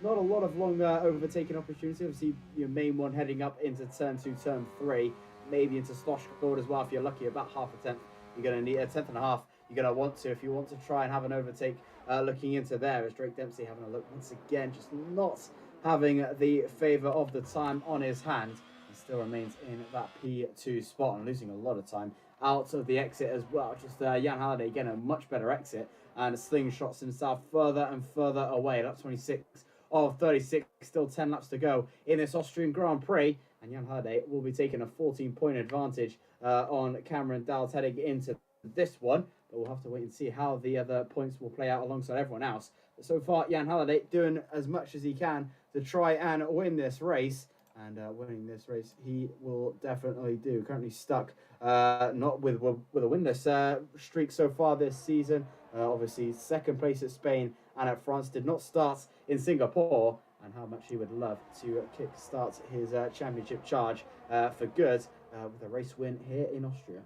not a lot of long overtaking opportunity. Obviously your main one heading up into turn 2, turn 3, maybe into Schloss Gold as well if you're lucky, about half a tenth. You're going to need a tenth and a half. You're going to want to, if you want to try and have an overtake looking into there, as Drake Dempsey having a look once again, just not having the favour of the time on his hand. He still remains in that P2 spot and losing a lot of time out of the exit as well. Just Jan Halliday again, a much better exit, and slingshots himself further and further away. Lap 26 of 36, still 10 laps to go in this Austrian Grand Prix, and Jan Halliday will be taking a 14-point advantage on Cameron Dowles heading into this one. But we'll have to wait and see how the other points will play out alongside everyone else. But so far, Jan Halliday doing as much as he can to try and win this race. And winning this race, he will definitely do. Currently stuck, not with a winless streak so far this season. Obviously, 2nd place at Spain and at France. Did not start in Singapore. And how much he would love to kick-start his championship charge for good with a race win here in Austria.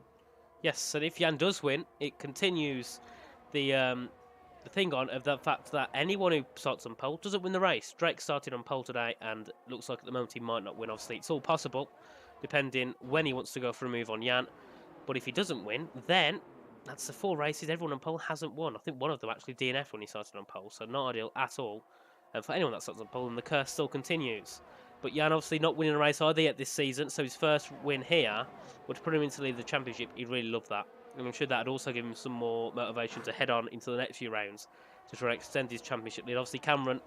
Yes, and if Jan does win, it continues the thing on of the fact that anyone who starts on pole doesn't win the race. Drake started on pole today, and looks like at the moment he might not win. Obviously, it's all possible, depending when he wants to go for a move on Jan. But if he doesn't win, then that's the 4 races everyone on pole hasn't won. I think one of them actually DNF when he started on pole, so not ideal at all. And for anyone that starts on pole, and the curse still continues. But Jan obviously not winning a race either yet this season, so his first win here would put him into the championship. He'd really love that. And I'm sure that would also give him some more motivation to head on into the next few rounds to try and extend his championship lead. Obviously, Cameron,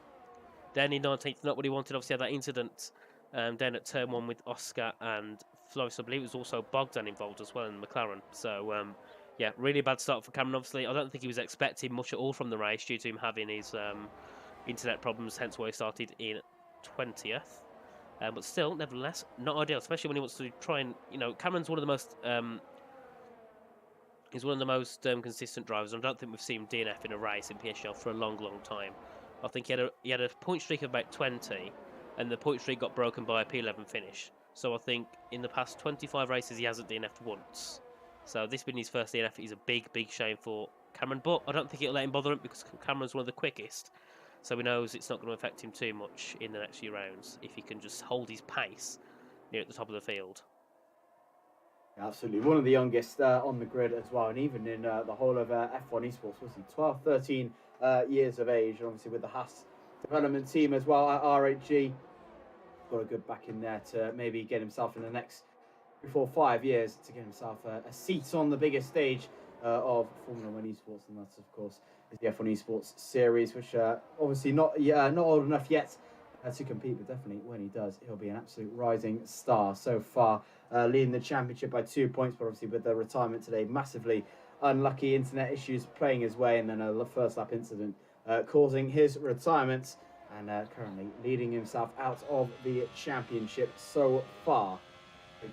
down in 19th, not what he wanted. Obviously, had that incident down at turn 1 with Oscar and Floris. I believe it was also Bogdan involved as well in McLaren. So, yeah, really bad start for Cameron. Obviously, I don't think he was expecting much at all from the race due to him having his internet problems, hence why he started in 20th. But still, nevertheless, not ideal, especially when he wants to try and, Cameron's one of the most... He's one of the most consistent drivers. I don't think we've seen DNF in a race in PSGL for a long, long time. I think he had a point streak of about 20, and the point streak got broken by a P11 finish. So I think in the past 25 races, he hasn't DNF'd once. So this being his first DNF is a big, big shame for Cameron. But I don't think it'll let him bother him because Cameron's one of the quickest. So he knows it's not going to affect him too much in the next few rounds if he can just hold his pace near at the top of the field. Absolutely, one of the youngest on the grid as well, and even in the whole of F1 esports, was he 12, 13 years of age, and obviously with the Haas development team as well at RHG, got a good back in there to maybe get himself in the next 4 5 years to get himself a seat on the biggest stage of Formula One esports, and that's of course is the F1 esports series, which obviously not old enough yet to compete, but definitely when he does, he'll be an absolute rising star. So far, leading the championship by 2 points, but obviously with the retirement today, massively unlucky internet issues playing his way, and then a first lap incident causing his retirement, and currently leading himself out of the championship so far.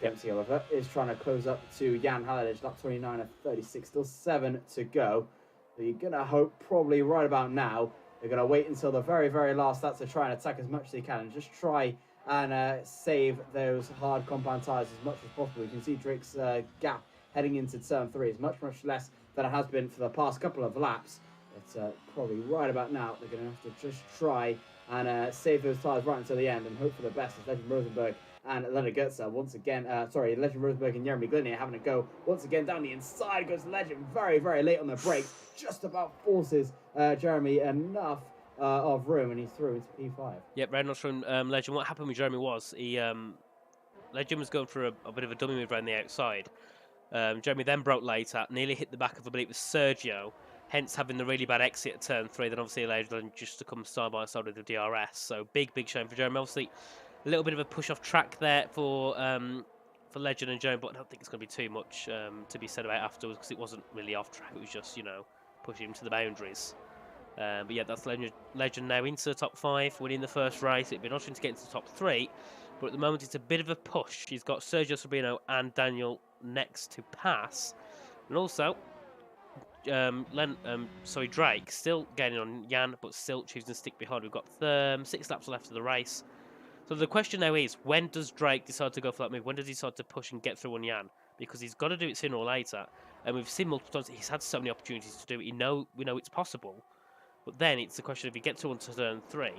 Dempsey, however, is trying to close up to Jan Halliday, lap 29 of 36, still 7 to go. So you're going to hope probably right about now they're going to wait until the very, very last lap to try and attack as much as they can and just try and save those hard compound tyres as much as possible. You can see Drake's gap heading into turn 3 is much, much less than it has been for the past couple of laps. But probably right about now they're going to have to just try and save those tyres right until the end and hope for the best as Legend Rosenberg and Leonard Goetze once again, Legend Rosenberg and Jeremy Glynn having a go once again down the inside. Goes Legend very, very late on the brakes, just about forces Jeremy enough of room, and he's through into P5. Yep, Reynolds from Legend. What happened with Jeremy was he Legend was going for a bit of a dummy move around the outside. Jeremy then broke later, nearly hit the back of, I believe it was Sergio, hence having the really bad exit at turn 3. Then obviously allowed Legend just to come side by side with the DRS. So big shame for Jeremy. Obviously, a little bit of a push off track there for Legend and Jeremy, but I don't think it's going to be too much to be said about afterwards because it wasn't really off track. It was just, you know, pushing him to the boundaries. But yeah, that's Legend now into the top 5, winning the first race. It'd been option to get into the top 3, but at the moment it's a bit of a push. He's got Sergio Sobrino and Daniel next to pass, and also Drake still gaining on Jan, but still choosing to stick behind. We've got 6 laps left of the race. So the question now is, when does Drake decide to go for that move? When does he decide to push and get through on Jan? Because he's got to do it sooner or later. And we've seen multiple times he's had so many opportunities to do it. We know it's possible. But then it's the question, if he gets through onto turn 3,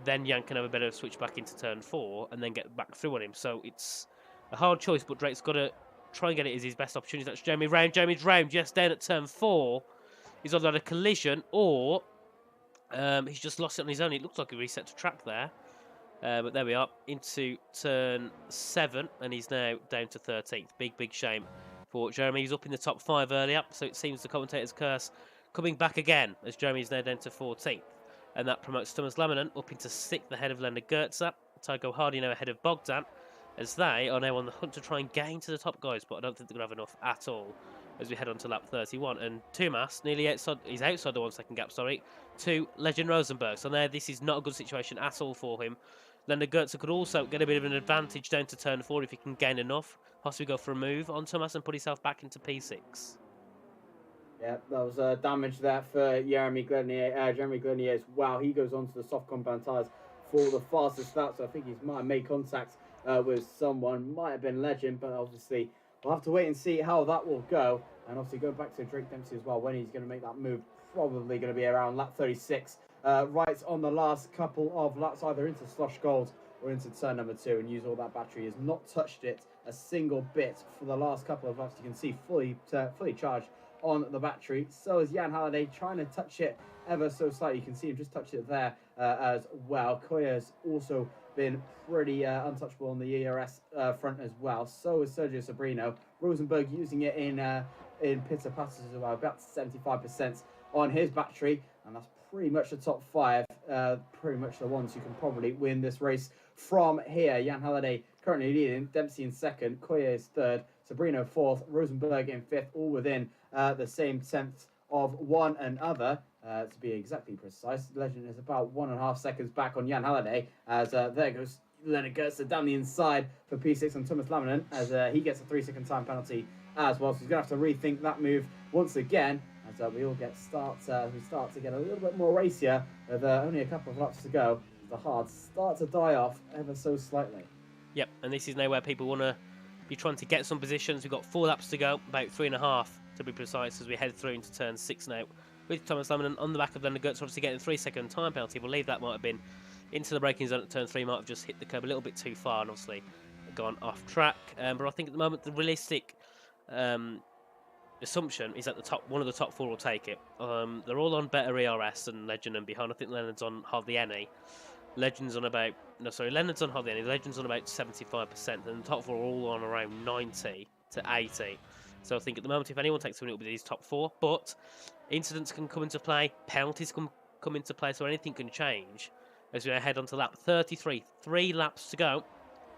then Jan can have a better switch back into turn 4 and then get back through on him. So it's a hard choice, but Drake's got to try and get it as his best opportunity. That's Jeremy round. Jeremy's round. Yes, down at turn 4. He's either had a collision or he's just lost it on his own. It looks like he reset to track there. But there we are, into turn 7, and he's now down to 13th. Big shame for Jeremy. He's up in the top 5 earlier, so it seems the commentator's curse coming back again, as Jeremy's now down to 14th. And that promotes Thomas Laminen up into 6th ahead of Leonard Goetze. Tycho Hardy now ahead of Bogdan, as they are now on the hunt to try and gain to the top guys, but I don't think they're going to have enough at all as we head on to lap 31. And Tumas nearly outside, he's outside the 1 second gap, to Legend Rosenberg. So now this is not a good situation at all for him. Leonard Goetze could also get a bit of an advantage down to turn 4 if he can gain enough. Possibly go for a move on Thomas and put himself back into P6. Yeah, that was damage there for Jeremy Glenier. Jeremy Glenier, wow, he goes on to the soft compound tyres for the fastest lap. So I think he might have made contact with someone. Might have been Legend, but obviously we'll have to wait and see how that will go. And obviously go back to Drake Dempsey as well when he's going to make that move. Probably going to be around lap 36. Right on the last couple of laps, either into Slush Gold or into turn number 2, and use all that battery. Has not touched it a single bit for the last couple of laps. You can see fully charged on the battery. So is Jan Halliday, trying to touch it ever so slightly. You can see him just touch it there as well. Koya's also been pretty untouchable on the ERS front as well. So is Sergio Sobrino. Rosenberg using it in pitter passes as well, about 75% on his battery, and that's pretty much the top 5, pretty much the ones who can probably win this race from here. Jan Halliday currently leading, Dempsey in 2nd, Koya is 3rd, Sobrino 4th, Rosenberg in 5th, all within the same 10th of one another. To be exactly precise, Legend is about 1.5 seconds back on Jan Halliday, as there goes Leonard Goetze down the inside for P6 on Thomas Laminen, as he gets a 3-second time penalty as well. So he's going to have to rethink that move once again, as we all we start to get a little bit more racier with only a couple of laps to go. The hards start to die off ever so slightly. Yep, and this is now where people want to be trying to get some positions. We've got 4 laps to go, about 3.5 to be precise, as we head through into turn 6 now. With Thomas Laminen on the back of Leonard Goetze, obviously getting a 3-second time penalty. I believe that might have been into the braking zone at turn 3, might have just hit the curb a little bit too far, and obviously gone off track. But I think at the moment the realistic assumption is that one of the top 4 will take it. They're all on better ERS than Legend and behind. I think Leonard's on hardly any. Legend's on about Leonard's on hardly any. Legend's on about 75%, and the top 4 are all on around 90 to 80. So I think at the moment, if anyone takes the win, it'll be these top 4. But incidents can come into play, penalties can come into play, so anything can change as we head on to lap 33. 3 laps to go.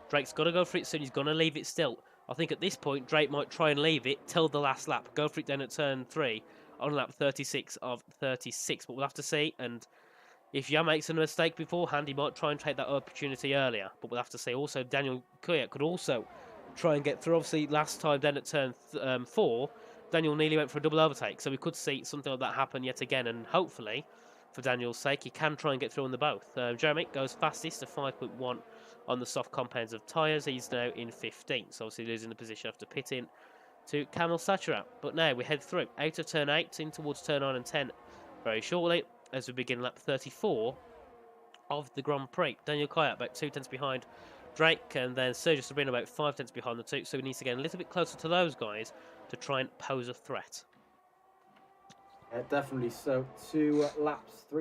Drake's got to go for it soon. He's going to leave it still. I think at this point, Drake might try and leave it till the last lap. Go for it down at turn 3 on lap 36 of 36. But we'll have to see. And if Jan makes a mistake beforehand, he might try and take that opportunity earlier. But we'll have to see. Also, Daniel Kuyat could also try and get through. Obviously, last time down at turn 4, Daniel nearly went for a double overtake. So we could see something like that happen yet again. And hopefully, for Daniel's sake, he can try and get through on the both. Jeremy goes fastest to 5.1 on the soft compounds of tyres. He's now in 15th. So obviously losing the position after pitting to Kamil Saturat. But now we head through out of turn 8 in towards turn 9 and 10 very shortly as we begin lap 34 of the Grand Prix. Daniel Kuyat about 2 tenths behind Drake, and then Sergio Sabrina about 5 tenths behind the 2. So he needs to get a little bit closer to those guys to try and pose a threat. Yeah, definitely so. 3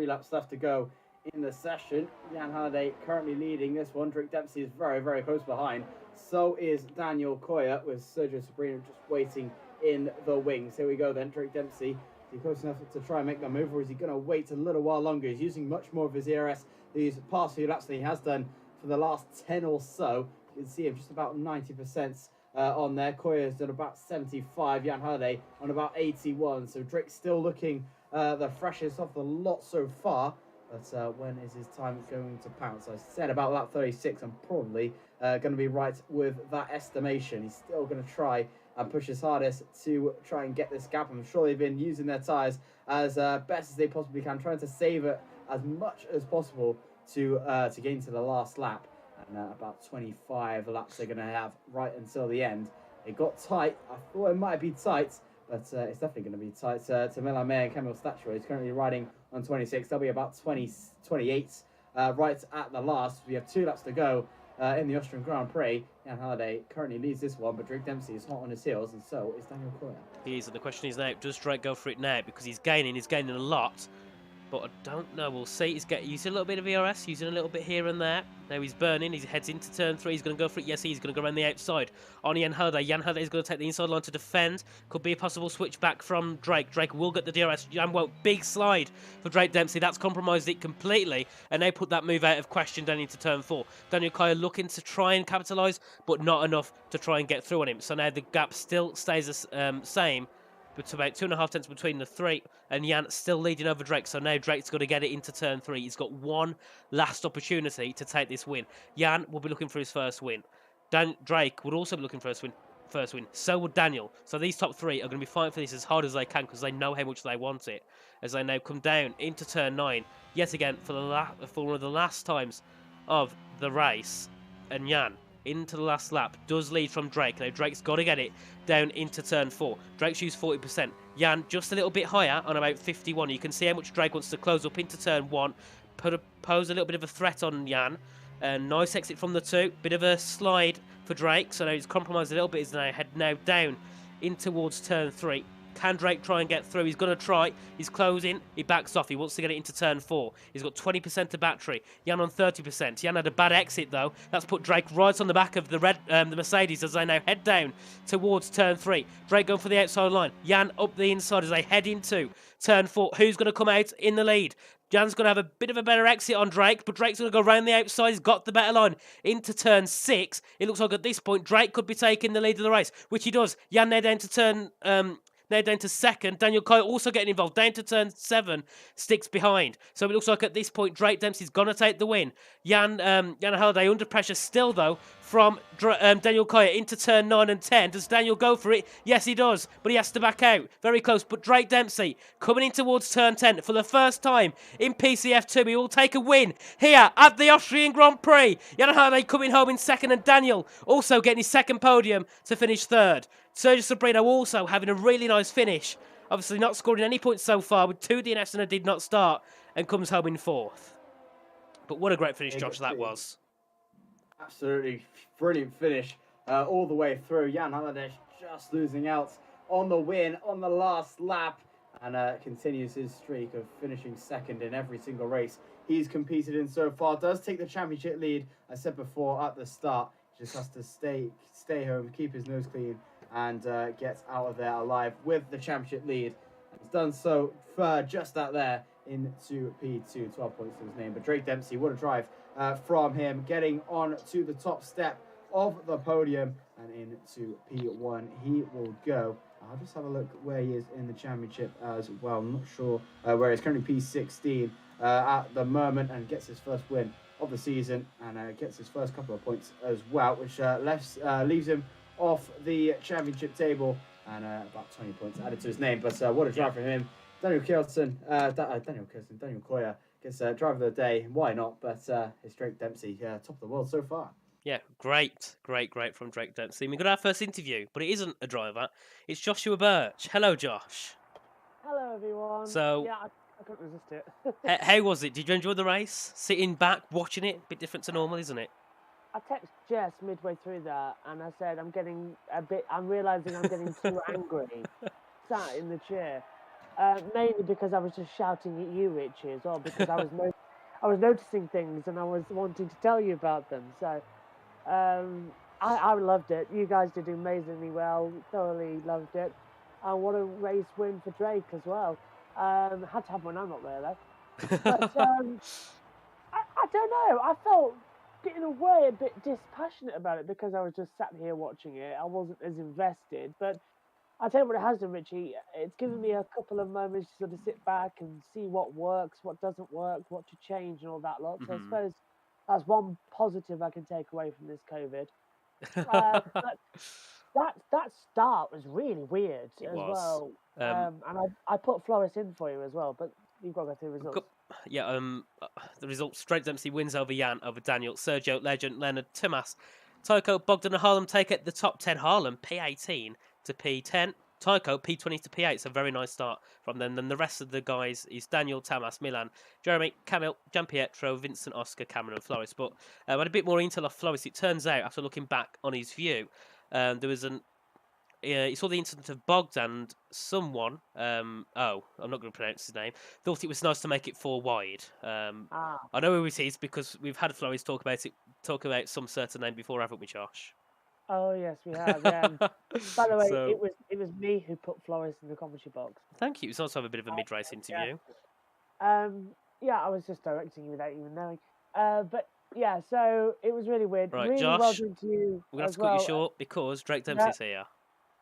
laps left to go in the session. Jan Halliday currently leading this one. Drake Dempsey is very, very close behind. So is Daniel Kuyat, with Sergio Sabrina just waiting in the wings. Here we go then. Drake Dempsey, is he close enough to try and make that move, or is he going to wait a little while longer? He's using much more of his ERS these past few laps than he has done for the last 10 or so. You can see him just about 90% on there. Kuyat's done about 75. Jan Halliday on about 81. So Drake's still looking the freshest off the lot so far. But when is his time going to pounce? I said about lap 36. I'm probably going to be right with that estimation. He's still going to try and push his hardest to try and get this gap. I'm sure they've been using their tyres as best as they possibly can, trying to save it as much as possible to gain to the last lap. And about 25 laps they're going to have right until the end. It got tight. I thought it might be tight, but it's definitely going to be tight. To Milan May and Kamil Saturat, who's currently riding on 26. They'll be about 28 right at the last. We have 2 laps to go in the Austrian Grand Prix. Jan Halliday currently leads this one, but Drake Dempsey is hot on his heels, and so is Daniel Kuyat. He is, and the question is now, does Drake go for it now? Because he's gaining a lot. But I don't know. We'll see. He's using a little bit of ERS, using a little bit here and there. Now he's burning. He heads into turn 3. He's going to go for it. Yes, he's going to go around the outside on Jan Halliday. Jan Halliday is going to take the inside line to defend. Could be a possible switch back from Drake. Drake will get the DRS. Jan won't. Big slide for Drake Dempsey. That's compromised it completely. And they put that move out of question down into turn 4. Daniel Kuyat looking to try and capitalise, but not enough to try and get through on him. So now the gap still stays the same. But about 2.5 tenths between the 3, and Jan still leading over Drake. So now Drake's got to get it into turn 3. He's got one last opportunity to take this win. Jan will be looking for his first win. Drake would also be looking for his first win. So would Daniel. So these top 3 are going to be fighting for this as hard as they can because they know how much they want it. As they now come down into turn 9, yet again for one of the last times of the race, and Jan into the last lap does lead from Drake. Now Drake's got to get it down into turn 4. Drake's used 40%. Jan just a little bit higher on about 51. You can see how much Drake wants to close up into turn 1. Pose a little bit of a threat on Jan. Nice exit from the 2. Bit of a slide for Drake. So now he's compromised a little bit. He's now down in towards turn 3. Can Drake try and get through? He's going to try. He's closing. He backs off. He wants to get it into turn 4. He's got 20% of battery. Jan on 30%. Jan had a bad exit, though. That's put Drake right on the back of the Mercedes as they now head down towards turn 3. Drake going for the outside line. Jan up the inside as they head into turn 4. Who's going to come out in the lead? Jan's going to have a bit of a better exit on Drake, but Drake's going to go around the outside. He's got the better line into turn 6. It looks like at this point Drake could be taking the lead of the race, which he does. Jan now down to turn... Now down to 2nd. Daniel Kuyat also getting involved. Down to turn 7. Sticks behind. So it looks like at this point Drake Dempsey's going to take the win. Jan Halliday under pressure still though from Daniel Kuyat into turn 9 and 10. Does Daniel go for it? Yes, he does. But he has to back out. Very close. But Drake Dempsey coming in towards turn 10 for the first time in PCF2. He will take a win here at the Austrian Grand Prix. Jan Halliday coming home in 2nd and Daniel also getting his 2nd podium to finish 3rd. Sergio Sabrina also having a really nice finish. Obviously not scoring any points so far with 2 DNFs and a did not start and comes home in 4th. But what a great finish, Josh, that was. Absolutely brilliant finish all the way through. Jan Haladesh just losing out on the win on the last lap, and continues his streak of finishing second in every single race he's competed in so far. Does take the championship lead. I said before at the start, just has to stay home, keep his nose clean, and get out of there alive with the championship lead. He's done so just out there into P2, 12 points to his name. But Drake Dempsey, what a drive from him, getting on to the top step of the podium and into P1 he will go. I'll just have a look where he is in the championship as well. I'm not sure where he's currently P16 at the moment, and gets his first win of the season and gets his first couple of points as well, which leaves him off the championship table and about 20 points added to his name. But what a drive for him. Daniel Coyer gets driver of the day. Why not? But it's Drake Dempsey, top of the world so far. Yeah, great from Drake Dempsey. We got our first interview, but it isn't a driver. It's Joshua Birch. Hello, Josh. Hello, everyone. So, yeah, I couldn't resist it. How was it? Did you enjoy the race? Sitting back, watching it? A bit different to normal, isn't it? I texted Jess midway through that, and I said, I'm realising I'm getting too angry, sat in the chair. Mainly because I was just shouting at you, Richie, as well, because I was noticing things and I was wanting to tell you about them. So I loved it. You guys did amazingly well. Thoroughly loved it. And what a race win for Drake as well. Had to have when I'm not there though. But I don't know. I felt in a way a bit dispassionate about it because I was just sat here watching it. I wasn't as invested, but I'll tell you what it has done, Richie. It's given me a couple of moments to sort of sit back and see what works, what doesn't work, what to change and all that lot. So I suppose that's one positive I can take away from this COVID. But that start was really weird well. And I put Flores in for you as well, but you've got to go through the results. The results: Drake Dempsey wins over Jan, over Daniel, Sergio, Legend, Leonard, Tomas, Tycho, Bogdan and Harlem take it the top 10. Harlem P18 to P10. Tycho P20 to P8. So very nice start from them. Then the rest of the guys is Daniel, Tamas, Milan, Jeremy, Camille, Gianpietro, Vincent, Oscar, Cameron and Flores. But I had a bit more intel off Flores. It turns out, after looking back on his view, there was he saw the incident of Bogdan and someone, I'm not going to pronounce his name, thought it was nice to make it 4 wide. I know who it is because we've had Flores talk about some certain name before, haven't we, Josh? Oh yes, we have. Yeah. By the way, it was me who put Flores in the commentary box. Thank you. It's also a bit of a mid-race interview. Yeah, I was just directing you without even knowing. But yeah, so it was really weird. Right, really Josh, well done to you. We're going to have to cut you short because Drake Dempsey's here.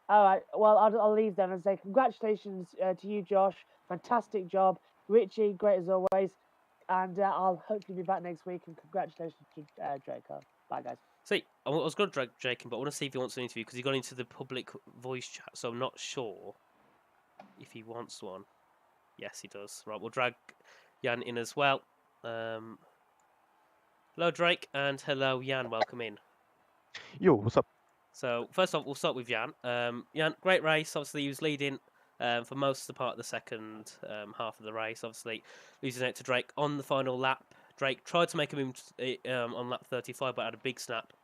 All right. Well, I'll leave then and say congratulations to you, Josh. Fantastic job, Richie. Great as always. And I'll hopefully be back next week. And congratulations to Drake. Bye, guys. See, I was going to drag Drake in, but I want to see if he wants an interview because he got into the public voice chat, so I'm not sure if he wants one. Yes, he does. Right, we'll drag Jan in as well. Hello, Drake, and hello, Jan. Welcome in. Yo, what's up? So, first off, we'll start with Jan. Jan, great race. Obviously, he was leading for most of the part of the second half of the race. Obviously, losing out to Drake on the final lap. Drake tried to make a move on lap 35, but had a big snap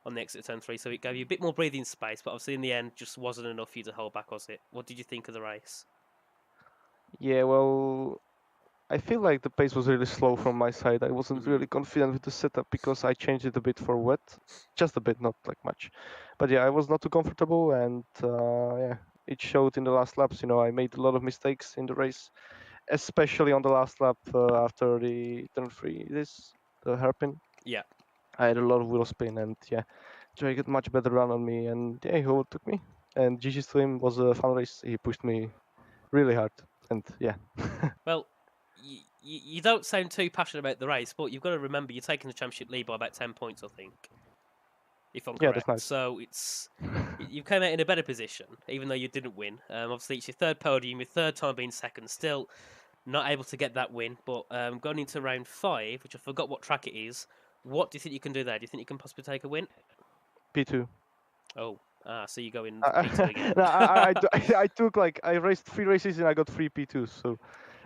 on the exit turn 3, so it gave you a bit more breathing space, but obviously in the end, just wasn't enough for you to hold back, was it? What did you think of the race? Yeah, well, I feel like the pace was really slow from my side. I wasn't really confident with the setup because I changed it a bit for wet. Just a bit, not like much. But yeah, I was not too comfortable, and yeah, it showed in the last laps. You know, I made a lot of mistakes in the race, especially on the last lap after the turn 3, the hairpin. Yeah. I had a lot of wheel spin, and yeah, Drake had much better run on me, and yeah, he overtook me. And GG's to him, was a fun race. He pushed me really hard, and yeah. Well, you don't sound too passionate about the race, but you've got to remember you're taking the championship lead by about 10 points, I think. If I'm correct. That's nice. So you came out in a better position, even though you didn't win. Obviously, it's your third podium, your third time being second. Still not able to get that win, but going into round 5, which I forgot what track it is. What do you think you can do there? Do you think you can possibly take a win? P2. Oh, so you go in P2 again. No, I took I raced 3 races and I got 3 P2s, so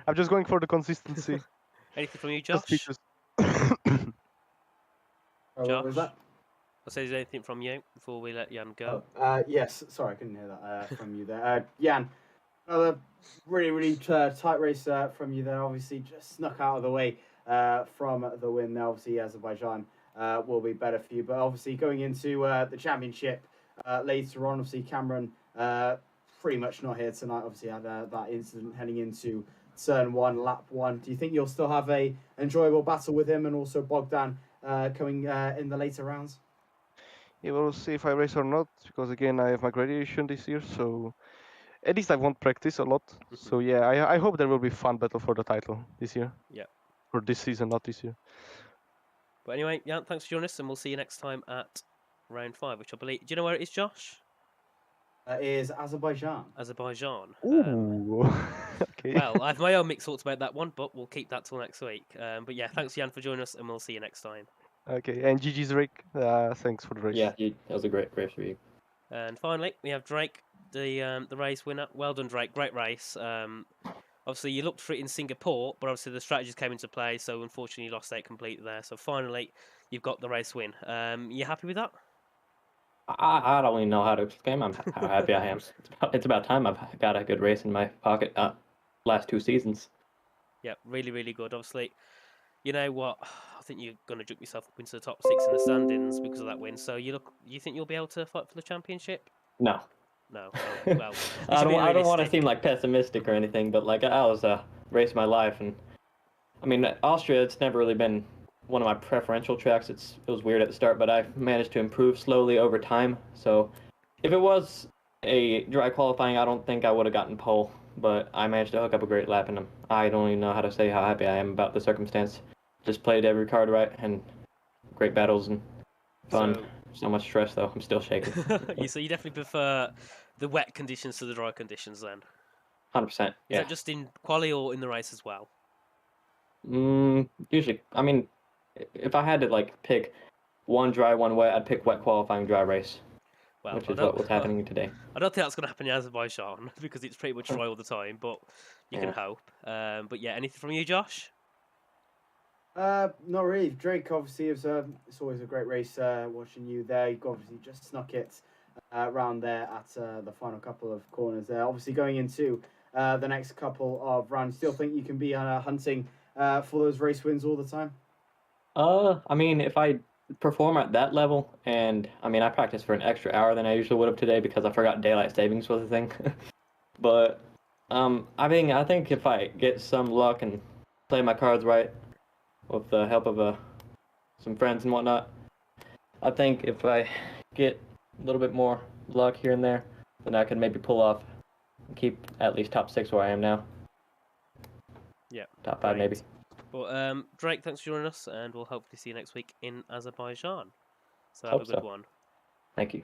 I'm just going for the consistency. Anything from you, Josh? What was that? I'll say, is there anything from you before we let Jan go? Yes, sorry, I couldn't hear that from you there. Jan, another really tight race from you there. Obviously, just snuck out of the way from the win there. Obviously, Azerbaijan will be better for you. But obviously, going into the championship later on, obviously, Cameron pretty much not here tonight. Obviously, had that incident heading into turn 1, lap 1. Do you think you'll still have a enjoyable battle with him and also Bogdan coming in the later rounds? Yeah, we'll see if I race or not, because again, I have my graduation this year, so at least I won't practice a lot. So yeah, I hope there will be fun battle for the title this year. Yeah. Or this season, not this year. But anyway, Jan, thanks for joining us, and we'll see you next time at round 5, which I believe. Do you know where it is, Josh? Is Azerbaijan. Azerbaijan. Ooh. Okay. Well, I have my own mixed thoughts about that one, but we'll keep that till next week. But yeah, thanks, Jan, for joining us, and we'll see you next time. Okay, and GG's Rick. Thanks for the race. Yeah, that was a great race for you. And finally, we have Drake, the race winner. Well done, Drake. Great race. Obviously, you looked for it in Singapore, but obviously the strategies came into play, so unfortunately you lost out completely there. So finally, you've got the race win. You happy with that? I don't really know how to explain how happy I am. It's about time I've got a good race in my pocket. Last 2 seasons. Yeah, really good. Obviously, you know what? I think you're going to jump yourself up into the top 6 in the standings because of that win. So you think you'll be able to fight for the championship? No. No. Oh, well, I don't want to seem like pessimistic or anything, but like I was race of my life, and I mean Austria. It's never really been one of my preferential tracks. It was weird at the start, but I managed to improve slowly over time. So if it was a dry qualifying, I don't think I would have gotten pole, but I managed to hook up a great lap in them. I don't even know how to say how happy I am about the circumstance. Just played every card right and great battles and fun. So much stress though. I'm still shaking. So you definitely prefer the wet conditions to the dry conditions then? 100%. Is Yeah. that just in quali or in the race as well? Usually, I mean, if I had to like pick one dry, one wet, I'd pick wet qualifying dry race. Well, which is what was happening today. I don't think that's going to happen in Azerbaijan because it's pretty much dry all the time, but you can hope. But yeah, anything from you, Josh? Not really. Drake, obviously, it's always a great race watching you there. You obviously just snuck it around there at the final couple of corners there. Obviously, going into the next couple of rounds, still think you can be hunting for those race wins all the time? I mean, if I perform at that level, and I mean, I practiced for an extra hour than I usually would have today because I forgot daylight savings was a thing. But I think if I get some luck and play my cards right with the help of some friends and whatnot, I think if I get a little bit more luck here and there, then I can maybe pull off and keep at least top 6 where I am now. Yeah. Top 5 maybe. But Drake, thanks for joining us, and we'll hopefully see you next week in Azerbaijan. So have Hope a good so. one. Thank you.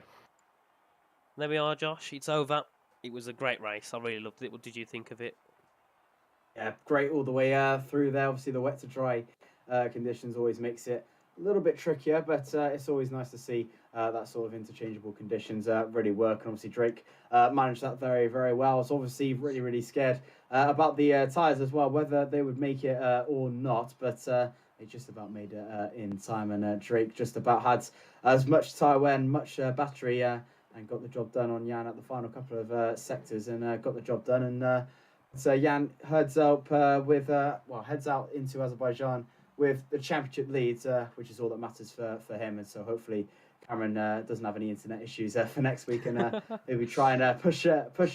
There we are, Josh. It's over. It was a great race. I really loved it. What did you think of it? Yeah, great all the way through there. Obviously, the wet to dry conditions always makes it a little bit trickier, but it's always nice to see that sort of interchangeable conditions really work. And obviously, Drake managed that very well. I was obviously really scared about the tyres as well, whether they would make it or not, but they just about made it in time. And Drake just about had as much tyre wear and much battery and got the job done on Jan at the final couple of sectors and got the job done. And so Jan heads out heads out into Azerbaijan with the championship leads, which is all that matters for him. And so hopefully Cameron doesn't have any internet issues for next week, and maybe try and push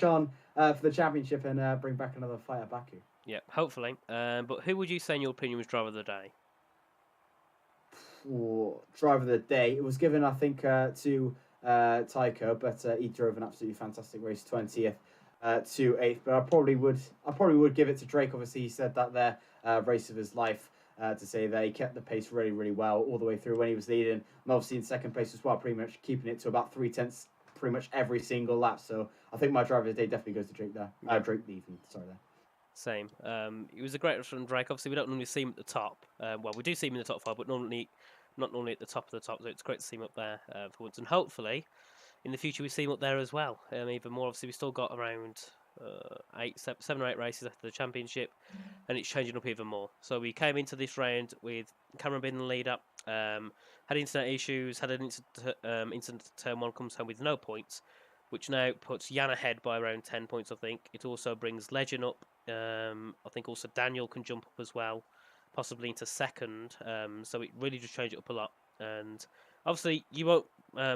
on for the championship and bring back another fight at Baku. Yeah, hopefully. But who would you say, in your opinion, was driver of the day? Driver of the day. It was given, I think, to Tycho, but he drove an absolutely fantastic race, 20th to 8th. But I probably would give it to Drake. Obviously, he said that their race of his life. To say that he kept the pace really well all the way through when he was leading, and obviously in second place as well, pretty much keeping it to about 3/10 pretty much every single lap. So I think my driver of the day definitely goes to Drake there. Drake leaving, sorry there. Same. It was a great race from Drake. Obviously, we don't normally see him at the top. Well, we do see him in the top 5, but not normally at the top of the top. So it's great to see him up there for once, and hopefully in the future we see him up there as well. Even more. Obviously, we still got around 7 or 8 races after the championship, and it's changing up even more. So we came into this round with Cameron being the leader, had internet issues, had an incident at turn 1, comes home with no points, which now puts Jan ahead by around 10 points, I think. It also brings Legend up. I think also Daniel can jump up as well, possibly into second. So it really just changed it up a lot. And obviously, you won't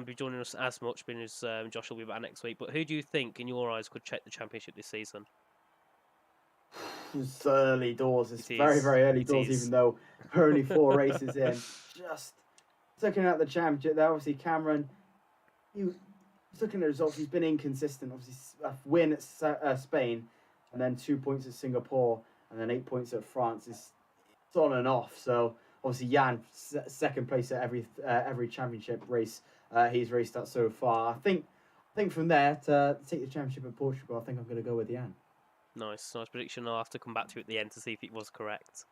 be joining us as much, being as Josh will be back next week. But who do you think, in your eyes, could check the championship this season? It's early doors. It's very, very early doors, even though we're only 4 races in. Just looking at the championship there, obviously Cameron, looking at the results, he's been inconsistent. Obviously, a win at Spain, and then 2 points at Singapore, and then 8 points at France. It's on and off. So obviously Jan, second place at every championship race he's raced at so far. I think from there to take the championship in Portugal, I think I'm going to go with Jan. Nice prediction. I'll have to come back to it at the end to see if it was correct.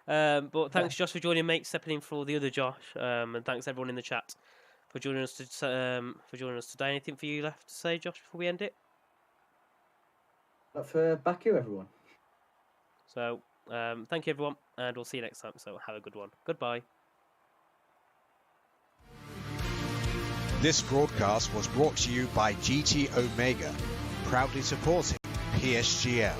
But thanks, Josh, for joining, mate, stepping in for the other Josh, and thanks everyone in the chat for joining us today. Anything for you left to say, Josh, before we end it? But for Baku, everyone. So thank you, everyone, and we'll see you next time. So have a good one. Goodbye. This broadcast was brought to you by GT Omega, proudly supporting PSGL.